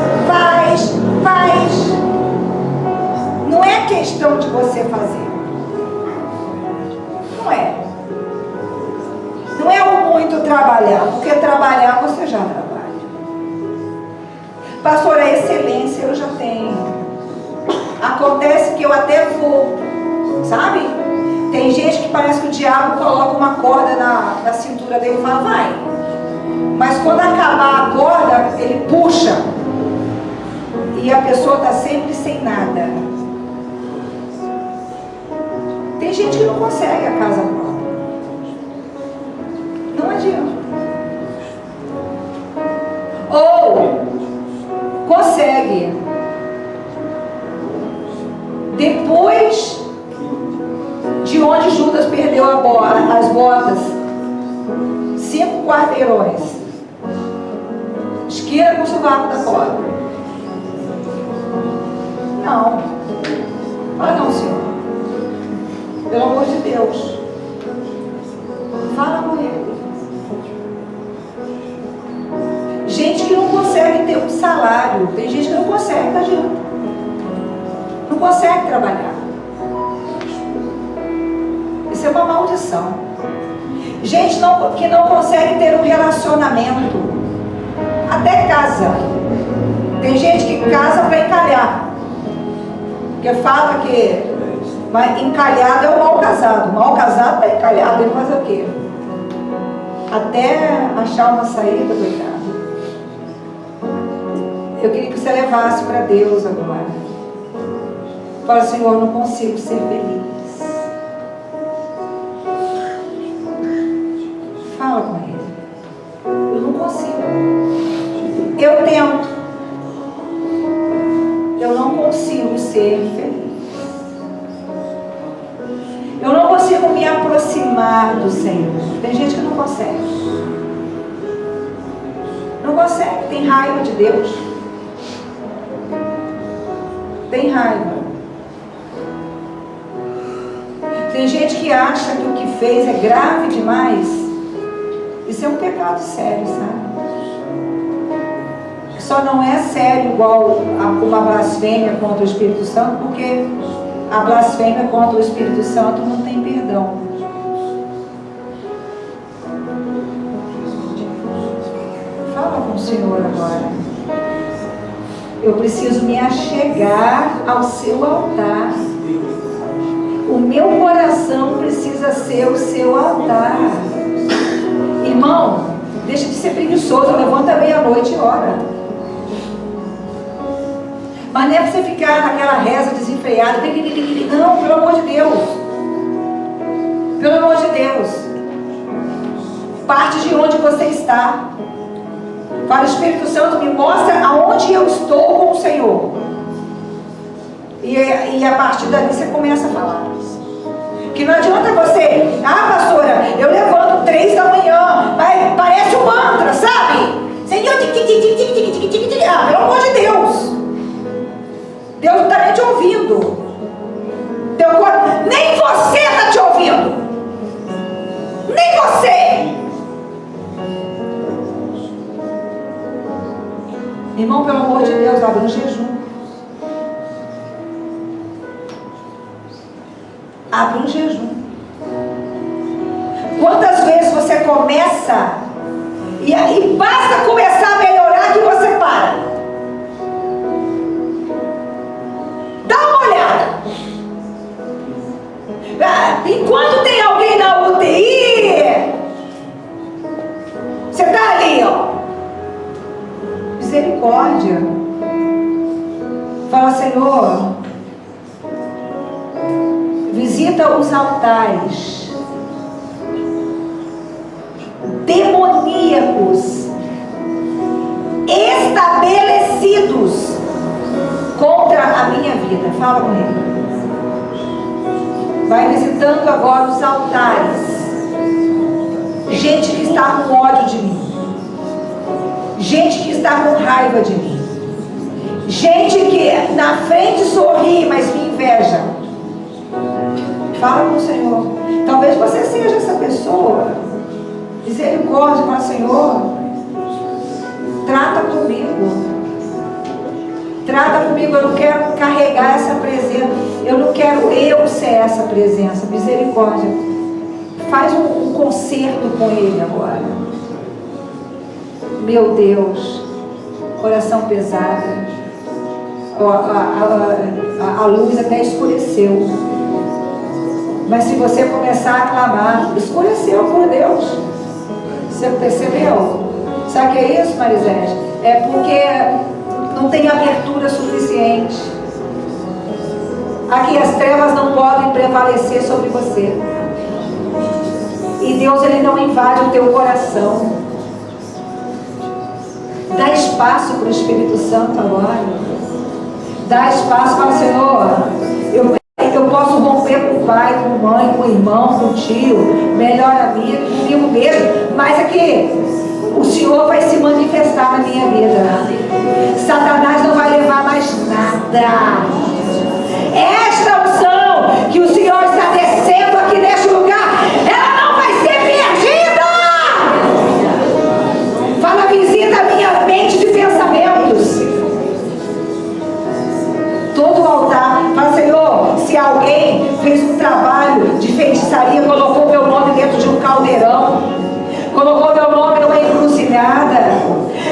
S2: Não é questão de você fazer. Não é. Não é o muito trabalhar, porque trabalhar você já trabalha. Pastor, a excelência eu já tenho. Acontece que eu até vou, sabe? Tem gente que parece que o diabo coloca uma corda na cintura dele e fala, vai. Mas quando acabar a corda, ele puxa. E a pessoa está sempre sem nada. Tem gente que não consegue a casa própria. Não adianta. Ou consegue. Depois de onde Judas perdeu as botas, 5 quarteirões, esquina com o sovaco da corda. Não. Fala não, Senhor. Pelo amor de Deus. Fala com ele. Gente que não consegue ter um salário. Tem gente que não consegue, tá adianta. Não consegue trabalhar. Isso é uma maldição. Gente que não consegue ter um relacionamento. Até casa. Tem gente que casa para encalhar. Porque fala que encalhado é o mal casado. O mal casado está encalhado. Ele faz o quê? Até achar uma saída, coitado. Eu queria que você levasse para Deus agora. Fala, Senhor, eu não consigo ser feliz. Fala com Ele. Eu não consigo. Eu tento. Eu não consigo ser feliz. Eu não consigo me aproximar do Senhor. Tem gente que não consegue. Não consegue, tem raiva de Deus. Tem raiva. Tem gente que acha que o que fez é grave demais. Isso é um pecado sério, sabe? Só não é sério igual a uma blasfêmia contra o Espírito Santo, porque a blasfêmia contra o Espírito Santo não tem perdão. Fala com o Senhor agora. Eu preciso me achegar ao seu altar. O meu coração precisa ser o seu altar. Irmão, deixa de ser preguiçoso. Levanta meia-noite e ora. Mas não é para você ficar naquela reza desenfreada. Não, pelo amor de Deus. Pelo amor de Deus. Parte de onde você está. Fala, Espírito Santo, me mostra aonde eu estou com o Senhor. E a partir dali você começa a falar. Que não adianta você, pastora, eu levanto 3 da manhã, mas parece um mantra, sabe? Senhor, pelo amor de Deus. Deus não está nem te ouvindo. Nem você está te ouvindo. Nem você. Irmão, pelo amor de Deus, abre um jejum. Abre um jejum. Quantas vezes você começa e basta começar a melhorar que você para? Dá uma olhada. Enquanto tem alguém na UTI, você está ali, ó. Misericórdia. Fala, Senhor, visita os altares demoníacos estabelecidos contra a minha vida. Fala com ele. Vai visitando agora os altares. Gente que está com ódio de mim. Gente que está com raiva de mim. Gente que na frente sorri, mas me inveja. Fala com o Senhor. Talvez você seja essa pessoa. Misericórdia, fala, Senhor, trata comigo. Trata comigo, eu não quero carregar essa presença. Eu não quero eu ser essa presença. Misericórdia. Faz um concerto com ele agora. Meu Deus. Coração pesado. A luz até escureceu. Mas se você começar a clamar, escureceu por Deus. Você percebeu? Sabe o que é isso, Marisete? É porque não tem abertura suficiente. Aqui as trevas não podem prevalecer sobre você. E Deus, Ele não invade o teu coração. Dá espaço para o Espírito Santo agora. Dá espaço para o Senhor. Eu posso romper com o pai, com a mãe, com o irmão, com o tio, melhor amigo, comigo mesmo. Mas aqui, o Senhor vai se manifestar na minha vida. Satanás não vai levar mais nada. Esta unção que o Senhor está descendo aqui neste lugar, ela não vai ser perdida. Fala, visita a minha mente de pensamentos. Todo o altar. Fala, Senhor, se alguém fez um trabalho de feitiçaria, colocou meu nome dentro de um caldeirão, colocou meu nome numa encruzilhada,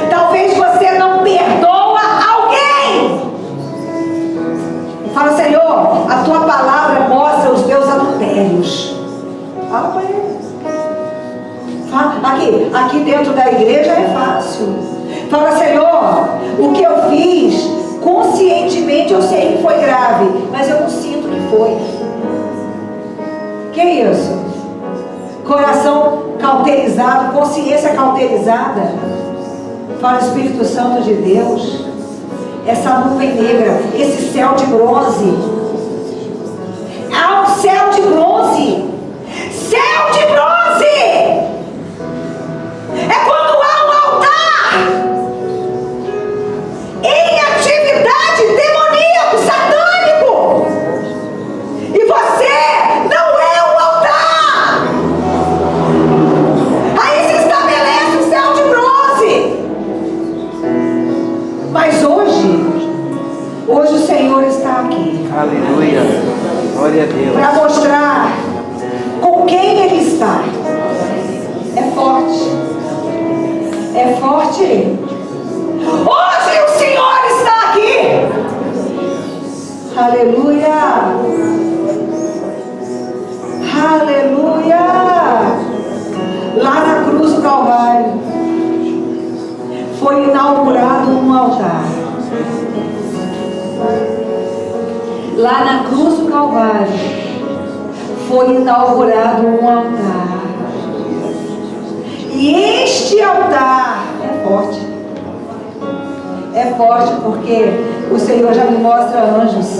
S2: talvez você não perdoa alguém. Fala, Senhor, a tua palavra mostra os meus adultérios. Fala para ele. Fala, aqui dentro da igreja é fácil. Fala, Senhor, o que eu fiz conscientemente eu sei que foi grave, mas eu não sinto que foi. Que isso? Coração cauterizado, consciência cauterizada. Fala, Espírito Santo de Deus, essa nuvem negra, esse céu de bronze. Há um céu de bronze. Céu de bronze é quando há um altar em atividade demoníaco, satânico, e você não é um altar. Aí se estabelece o céu de bronze. Mas hoje o Senhor está aqui.
S1: Aleluia, glória a Deus.
S2: Para mostrar com quem Ele está. É forte. É forte. Hoje o Senhor está aqui. Aleluia. Aleluia. Lá na cruz do Calvário foi inaugurado um altar. Lá na cruz do Calvário foi inaugurado um altar. E este altar é forte. É forte porque o Senhor já me mostra anjos.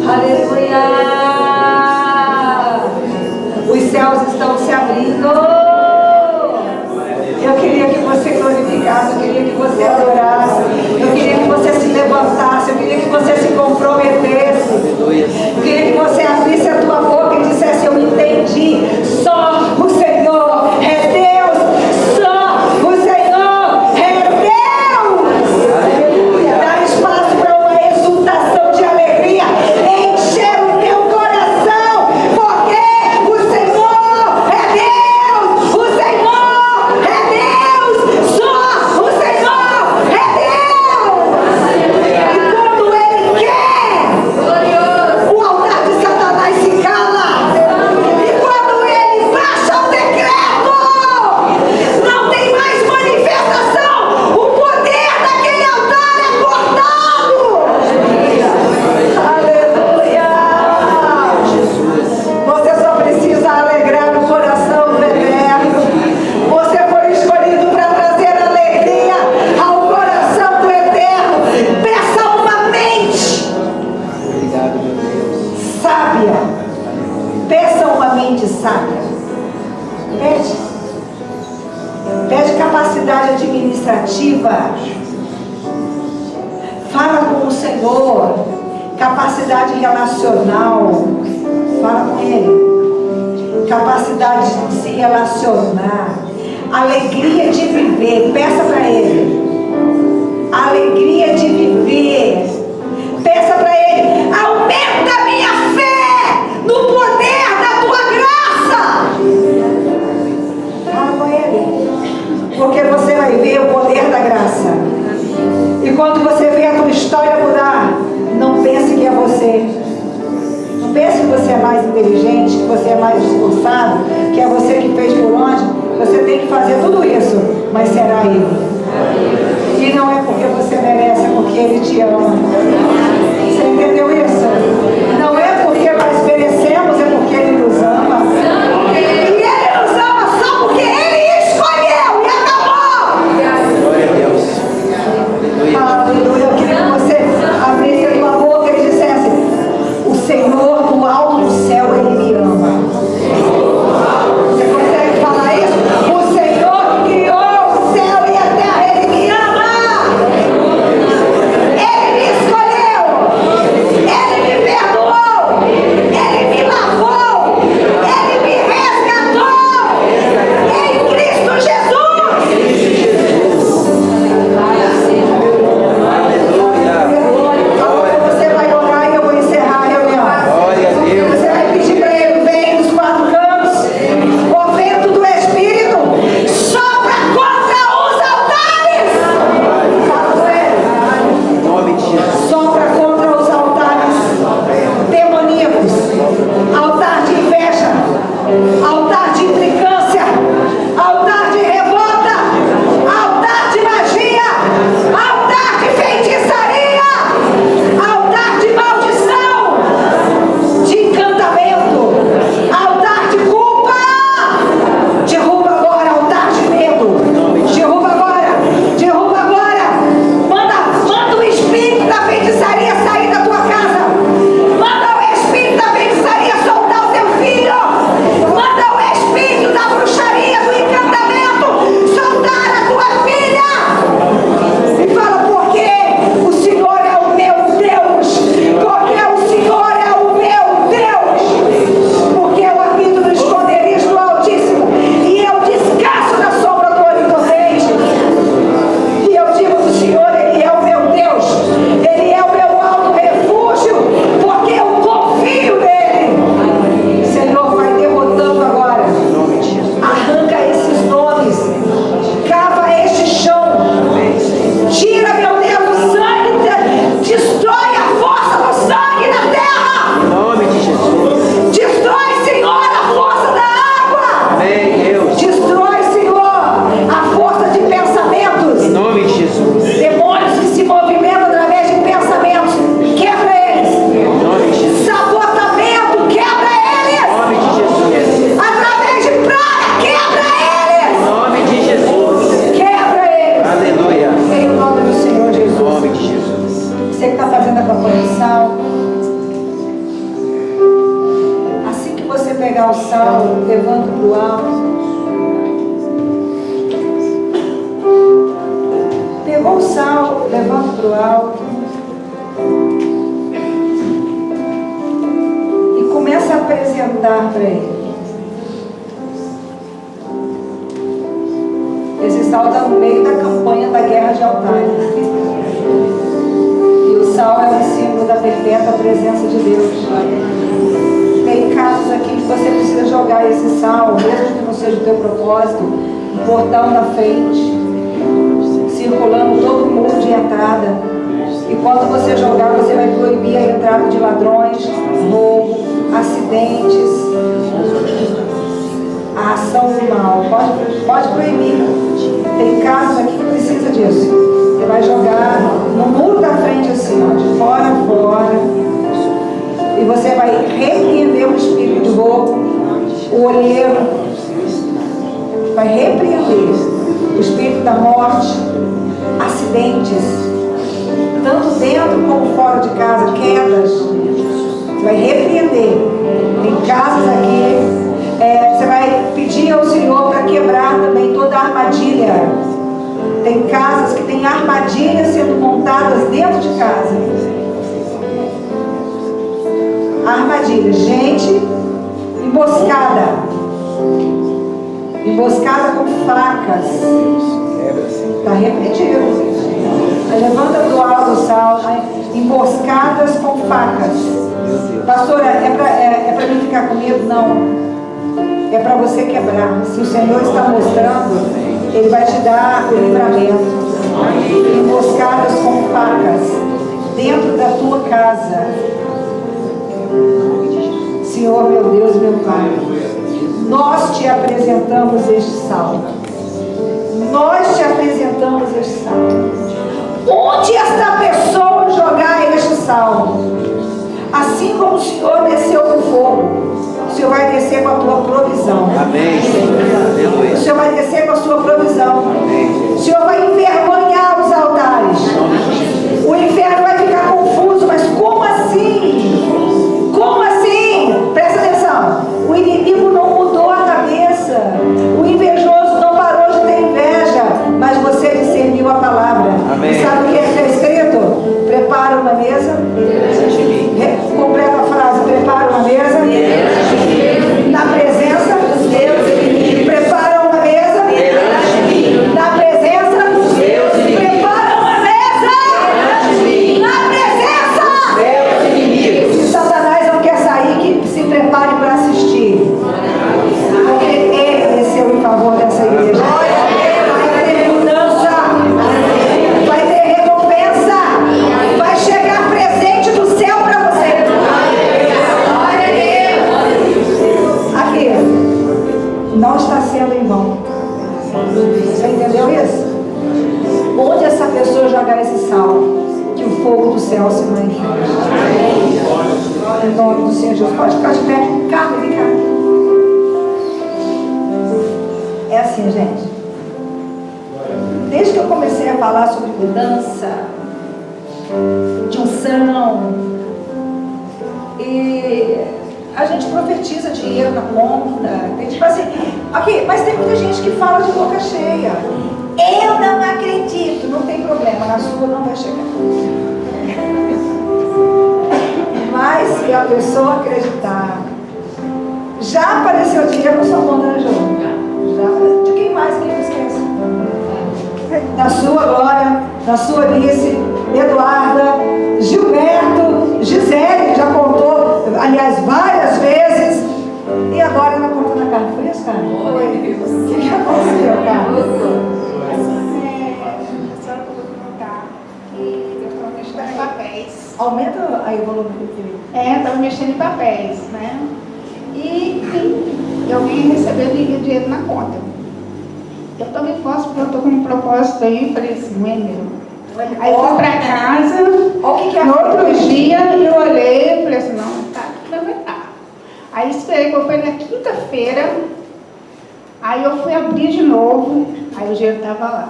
S2: Aleluia! Os céus estão se abrindo. Eu queria que você glorificasse, eu queria que você adorasse, eu queria que você se levantasse, eu queria que você se comprometesse, eu queria que você abrisse a tua boca e dissesse: eu entendi, só o Senhor é Deus, só o Senhor é Deus. Dá espaço para uma exultação de alegria, encher o teu coração, porque o Senhor é Deus, o Senhor é Deus, só o Senhor é Deus. E quando Ele quer, o administrativa. Fala com o Senhor. Capacidade relacional. Fala com Ele. Capacidade de se relacionar. Alegria de viver. Peça para Ele. Alegria de viver. Peça para Ele. Aumenta a minha fé no poder da tua graça. Fala com Ele. Porque você vai ver o poder da graça. E quando você vê a tua história mudar, não pense que é você. Não pense que você é mais inteligente, que você é mais esforçado, que é você que fez por onde. Você tem que fazer tudo isso, mas será Ele. E não é porque você merece, é porque Ele te ama. Você entendeu isso? Não é porque nós merecemos, é porque Ele nos ama. E Ele nos ama só porque Ele escolheu e acabou.
S1: Glória a Deus.
S2: Aleluia. Eu queria que você abrisse a tua boca e dissesse: o Senhor do alto do céu, Ele me ama. Você consegue falar isso? O Senhor que criou o céu e a terra, Ele me ama. Ele me escolheu. Ele me perdoou. Ele me lavou. Ele me resgatou. Em Cristo Jesus. Você vai orar e eu vou encerrar a reunião.
S1: Glória a Deus.
S2: Você vai pedir para Ele: vem dos quatro cantos, o vento do Espírito sopra contra os altares. Fala com Ele.
S1: Em nome de Jesus.
S2: Sopra contra os altares demoníacos, altar de inveja, altar de implicância, altar de revolta, altar de magia, altar de feitiçaria, altar de maldição, de encantamento, altar de culpa. Derruba agora, altar de medo. Derruba agora, derruba agora. Manda o espírito da feitiçaria sair da tua casa. Manda o espírito da feitiçaria soltar o teu filho. Manda o espírito da bruxaria, do encantamento soltar a tua filha. E fala: porque o Senhor é o meu Deus. Porque o Senhor é o meu Deus. Porque eu habito no esconderijo do Altíssimo e eu descanso na sombra do Onipotente. E eu digo do Senhor: Ele é o meu Deus. Ele é o meu alto refúgio. Porque eu confio nele. Senhor, vai derrotando agora. Arranca esses nomes. Cava este chão. Tira, meu Deus, o sangue. Destrói a força do sangue na terra.
S1: Em nome de Jesus.
S2: Destrói, Senhor, a força da água.
S1: Amém, Deus.
S2: Destrói, Senhor, a força de pensamentos.
S1: Em nome de Jesus.
S2: Demônios que se movimentam através de pensamentos. Quebra eles.
S1: Em nome de Jesus.
S2: Sabotamento. Quebra
S1: Em
S2: eles.
S1: nome de Jesus.
S2: Através de praga. Quebra
S1: Em
S2: eles.
S1: nome de Jesus.
S2: Quebra eles.
S1: Aleluia.
S2: Em nome do Senhor
S1: Em
S2: Jesus.
S1: nome de Jesus.
S2: Você que está fazendo a campanha de sal, assim que você pegar o sal, levanta para o alto. Pegou o sal, levanta para o alto. E começa a apresentar para Ele. Esse sal está no meio da campanha da guerra de altares. E o sal é um símbolo da perpétua presença de Deus. Tem casos aqui que você precisa jogar esse sal, mesmo que não seja o teu propósito, no portão da frente, circulando todo o muro de entrada. E quando você jogar, você vai proibir a entrada de ladrões, roubo, acidentes, a ação do mal. Pode proibir. Tem casos aqui que precisa disso. Você vai jogar no muro da frente assim, ó, de fora a fora. E você vai repreender o espírito de roubo, o olheiro. Vai repreender o espírito da morte, acidentes, tanto dentro como fora de casa, quedas. Você vai repreender. Tem casas aqui. Você vai pedir ao Senhor para quebrar também toda a armadilha. Tem casas que têm armadilhas sendo montadas dentro de casa. Armadilha, gente emboscada. Emboscada com facas. Está repreendido. Levanta do alto o salmo. Emboscadas com facas. Pastora, é para mim ficar com medo? Não. É para você quebrar. Se o Senhor está mostrando, Ele vai te dar o livramento. Emboscadas com facas dentro da tua casa. Senhor, meu Deus, meu Pai, nós te apresentamos este salmo. Nós te apresentamos este salmo. Onde esta pessoa jogar este salmo, assim como o Senhor desceu com fogo, o Senhor vai descer com a tua provisão.
S3: Amém.
S2: O Senhor vai descer com a sua provisão. O Senhor vai envergonhar os altares. O inferno vai ficar confuso, mas como assim? Como assim? Presta atenção. O inimigo não mudou a cabeça. O invejoso não parou de ter inveja, mas você discerniu a palavra.
S3: Amém.
S2: E sabe o que está escrito? Prepara uma mesa. Completa a frase. Prepara uma mesa. Na presença dos deuses. Prepara uma mesa. Na presença dos deuses. Prepara uma mesa. Na presença. Se Satanás não quer sair, que se prepare para assistir. Porque ele desceu em favor dessa igreja. Vai ter mudança. Vai ter recompensa. Vai chegar presente do céu para você. Aqui. Não está sendo em vão. Você entendeu isso? Onde essa pessoa jogar esse salmo, que o fogo do céu se manifeste. Em nome do Senhor Jesus. Pode ficar de pé. Carmen, vem cá. É assim, gente. Desde que eu comecei a falar sobre mudança, de unção, e a gente profetiza dinheiro na conta. Tem tipo assim, ok, mas tem muita gente que fala de boca cheia. Eu não acredito, não tem problema, na sua não vai chegar. Mas se a pessoa acreditar, já apareceu dinheiro na sua conta, né, João? Já. De quem mais que eu esqueço? Na sua Glória, na sua Alice, Eduarda, Gilberto, Gisele, que já contou, aliás, várias vezes. E agora ela contou na Carla. Foi isso, Carla? Foi. O que aconteceu, Carla?
S4: A senhora pode contar que eu estava mexendo em papéis.
S2: Aumenta aí o volume do filho.
S4: Estava mexendo em papéis, né? E eu vim receber dinheiro na conta. Eu também posso, porque eu estou com um propósito aí, falei assim, não é meu. Aí fui para casa, no outro dia eu olhei e falei assim, não, tá, não vai estar. Aí esperei, que foi na quinta-feira, aí eu fui abrir de novo, aí o dinheiro estava lá.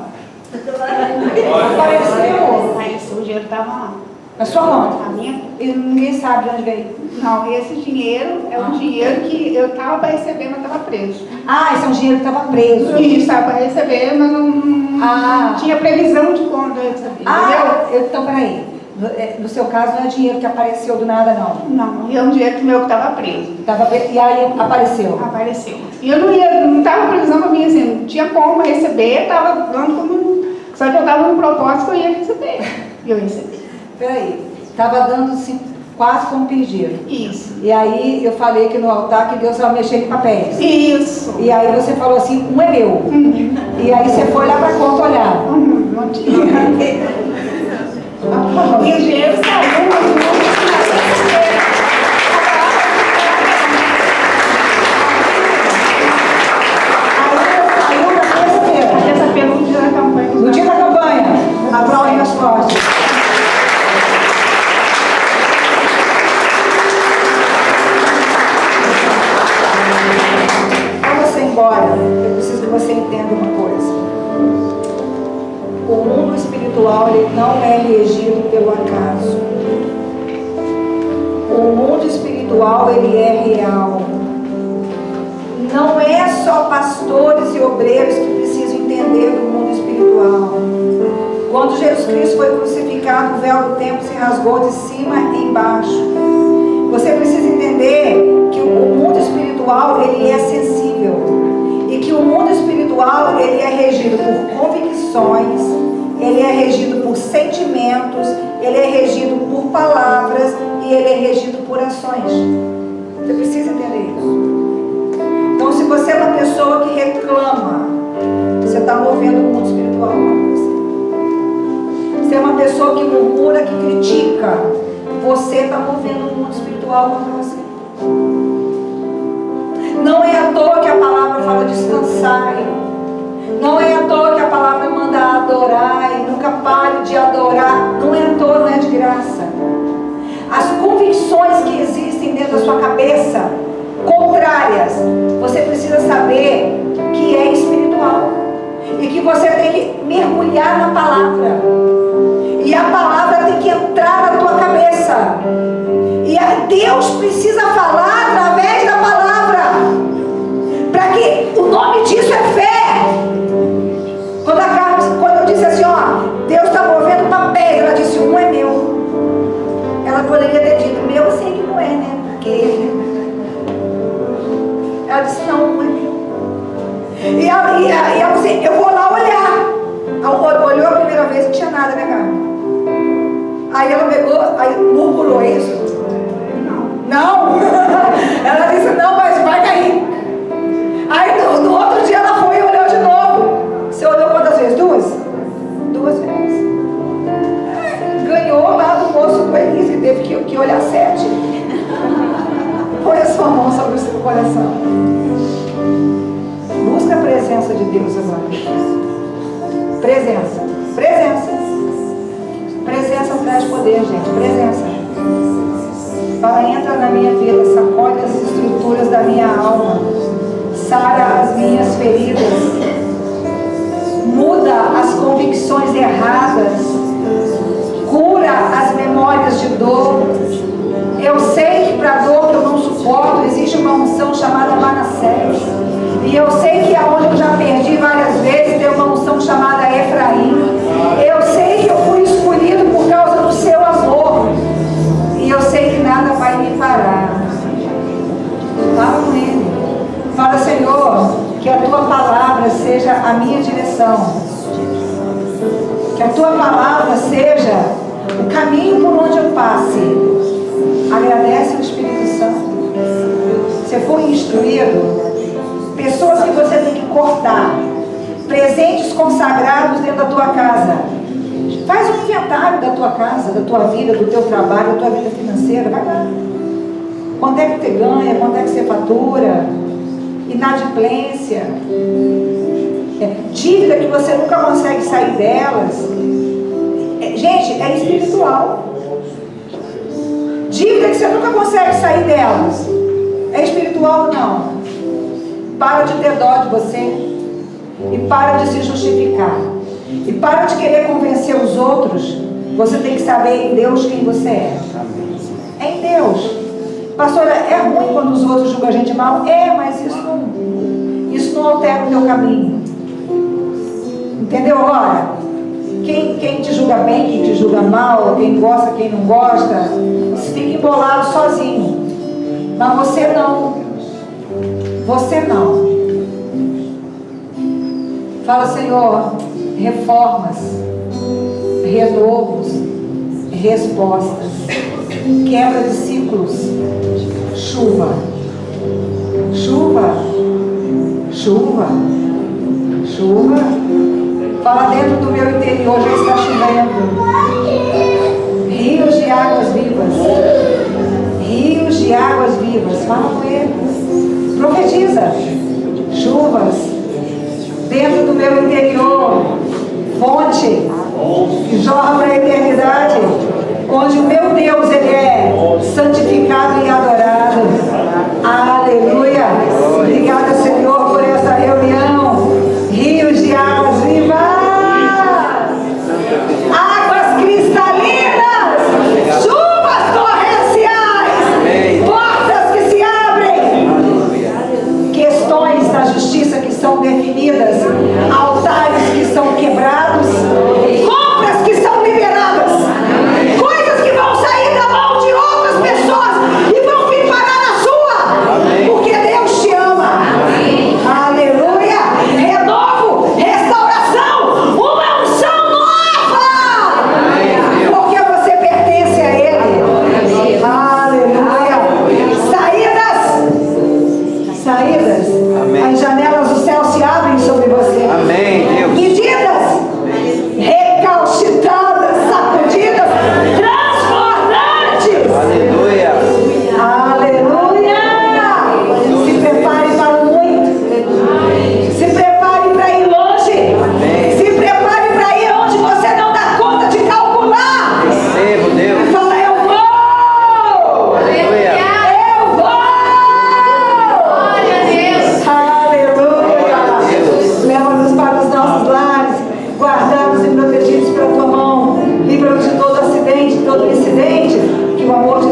S4: Apareceu, o dinheiro estava lá.
S2: Na sua conta?
S4: A minha?
S2: E ninguém sabe de onde veio.
S4: Não, esse dinheiro é um dinheiro que eu estava para receber, mas estava preso.
S2: Ah, esse é um dinheiro que estava preso.
S4: Isso, estava para receber, mas não tinha previsão de quando eu recebi, entendeu?
S2: Então peraí. No seu caso não é dinheiro que apareceu do nada, não.
S4: Não, é um dinheiro meu que estava preso.
S2: E aí apareceu.
S4: Apareceu. E eu não estava previsão para mim, assim, não tinha como receber, estava dando como. Só que eu estava no propósito que eu ia receber. E eu recebi.
S2: Peraí, estava dando assim, quase como pedido.
S4: Isso.
S2: E aí eu falei que no altar que Deus vai mexer em papéis.
S4: Isso.
S2: E aí você falou assim, um é meu. E aí você foi lá para a conta olhar.
S4: Não tinha. E o dinheiro saiu,
S2: Saiu na terça-feira.
S4: terça-feira, no dia da campanha.
S2: No dia da campanha. Aplaudem as costas. Para você ir embora, eu preciso que você entenda uma coisa. O mundo espiritual ele não é regido pelo acaso. O mundo espiritual ele é real. Não é só pastores e obreiros que precisam entender do mundo espiritual. Quando Jesus Cristo foi crucificado, o véu do templo se rasgou de cima embaixo. Você precisa entender que o mundo espiritual, ele é sensível. E que o mundo espiritual, ele é regido por convicções, ele é regido por sentimentos, ele é regido por palavras e ele é regido por ações. Você precisa entender isso. Então, se você é uma pessoa que reclama, você está movendo o mundo espiritual contra você. Se é uma pessoa que murmura, que critica, você está movendo o mundo espiritual contra você. Não é à toa que a palavra fala descansar. Não é à toa que a palavra manda adorar e nunca pare de adorar. Não é à toa, não é de graça. As convicções que existem dentro da sua cabeça, contrárias, você precisa saber que é espiritual. E que você tem que mergulhar na palavra. E a palavra tem que entrar na tua cabeça. E Deus precisa falar através da palavra. Para que o nome disso é fé. Quando eu disse assim, ó, Deus está movendo uma pedra, ela disse, um é meu. Ela poderia ter dito, meu eu sei que não é, né? Porque ela disse, não, um é meu. E ela disse, eu vou lá olhar. Ela olhou a primeira vez, não tinha nada, né, cara? Aí ela pegou, aí murmurou isso. Não. Ela disse, não, mas vai cair. Aí no outro dia ela foi e olhou de novo. Você olhou quantas vezes? Duas vezes. Ganhou lá do moço do Elise, que teve que olhar 7. Põe a sua mão sobre o seu coração. Busca a presença de Deus agora. Presença. Presença traz poder, gente. Presença. Fala, entra na minha vida, sacode as estruturas da minha alma, sara as minhas feridas, muda as convicções erradas, cura as memórias de dor. Eu sei que para a dor que eu não suporto existe uma unção chamada Manassés. E eu sei que aonde eu já perdi várias vezes tem uma unção chamada Efraim. Eu sei que eu fui escolhido por causa do seu amor. E eu sei que nada vai me parar. Fala com ele. Fala, Senhor, que a tua palavra seja a minha direção. Que a tua palavra seja o caminho por onde eu passe. Agradece ao Espírito Santo. Você foi instruído. Pessoas que você tem que cortar. Presentes consagrados dentro da tua casa. Faz um inventário da tua casa, da tua vida, do teu trabalho, da tua vida financeira. Vai lá. Quanto é que você ganha? Quanto é que você fatura? Inadimplência. Dívida que você nunca consegue sair delas. Gente, é espiritual. Dívida que você nunca consegue sair delas. É espiritual ou não? Para de ter dó de você. E para de se justificar. E para de querer convencer os outros. Você tem que saber em Deus quem você é. É em Deus. Pastora, é ruim quando os outros julgam a gente mal? É, mas isso não altera o teu caminho. Entendeu agora? Quem te julga bem, quem te julga mal, quem gosta, quem não gosta, você fica embolado sozinho. Mas você não. Você não. Fala, Senhor, reformas, renovos, respostas, quebra de ciclos, chuva, chuva, chuva, chuva. Fala, dentro do meu interior já está chovendo. Rios de águas vivas. Rios de águas vivas. Fala com ele. Profetiza. Chuvas. Dentro do meu interior. Fonte. Que jorra para a eternidade. Onde o meu Deus, ele é santificado e adorado. Aleluia. Obrigada, Senhor, por essa reunião. Rios de águas vivas. Águas cristalinas. Chuvas torrenciais. Portas que se abrem. Questões da justiça que são definidas. Altares que são quebrados. Compras obedientes para a tua mão. Livra-nos de todo acidente, de todo incidente. Que o amor de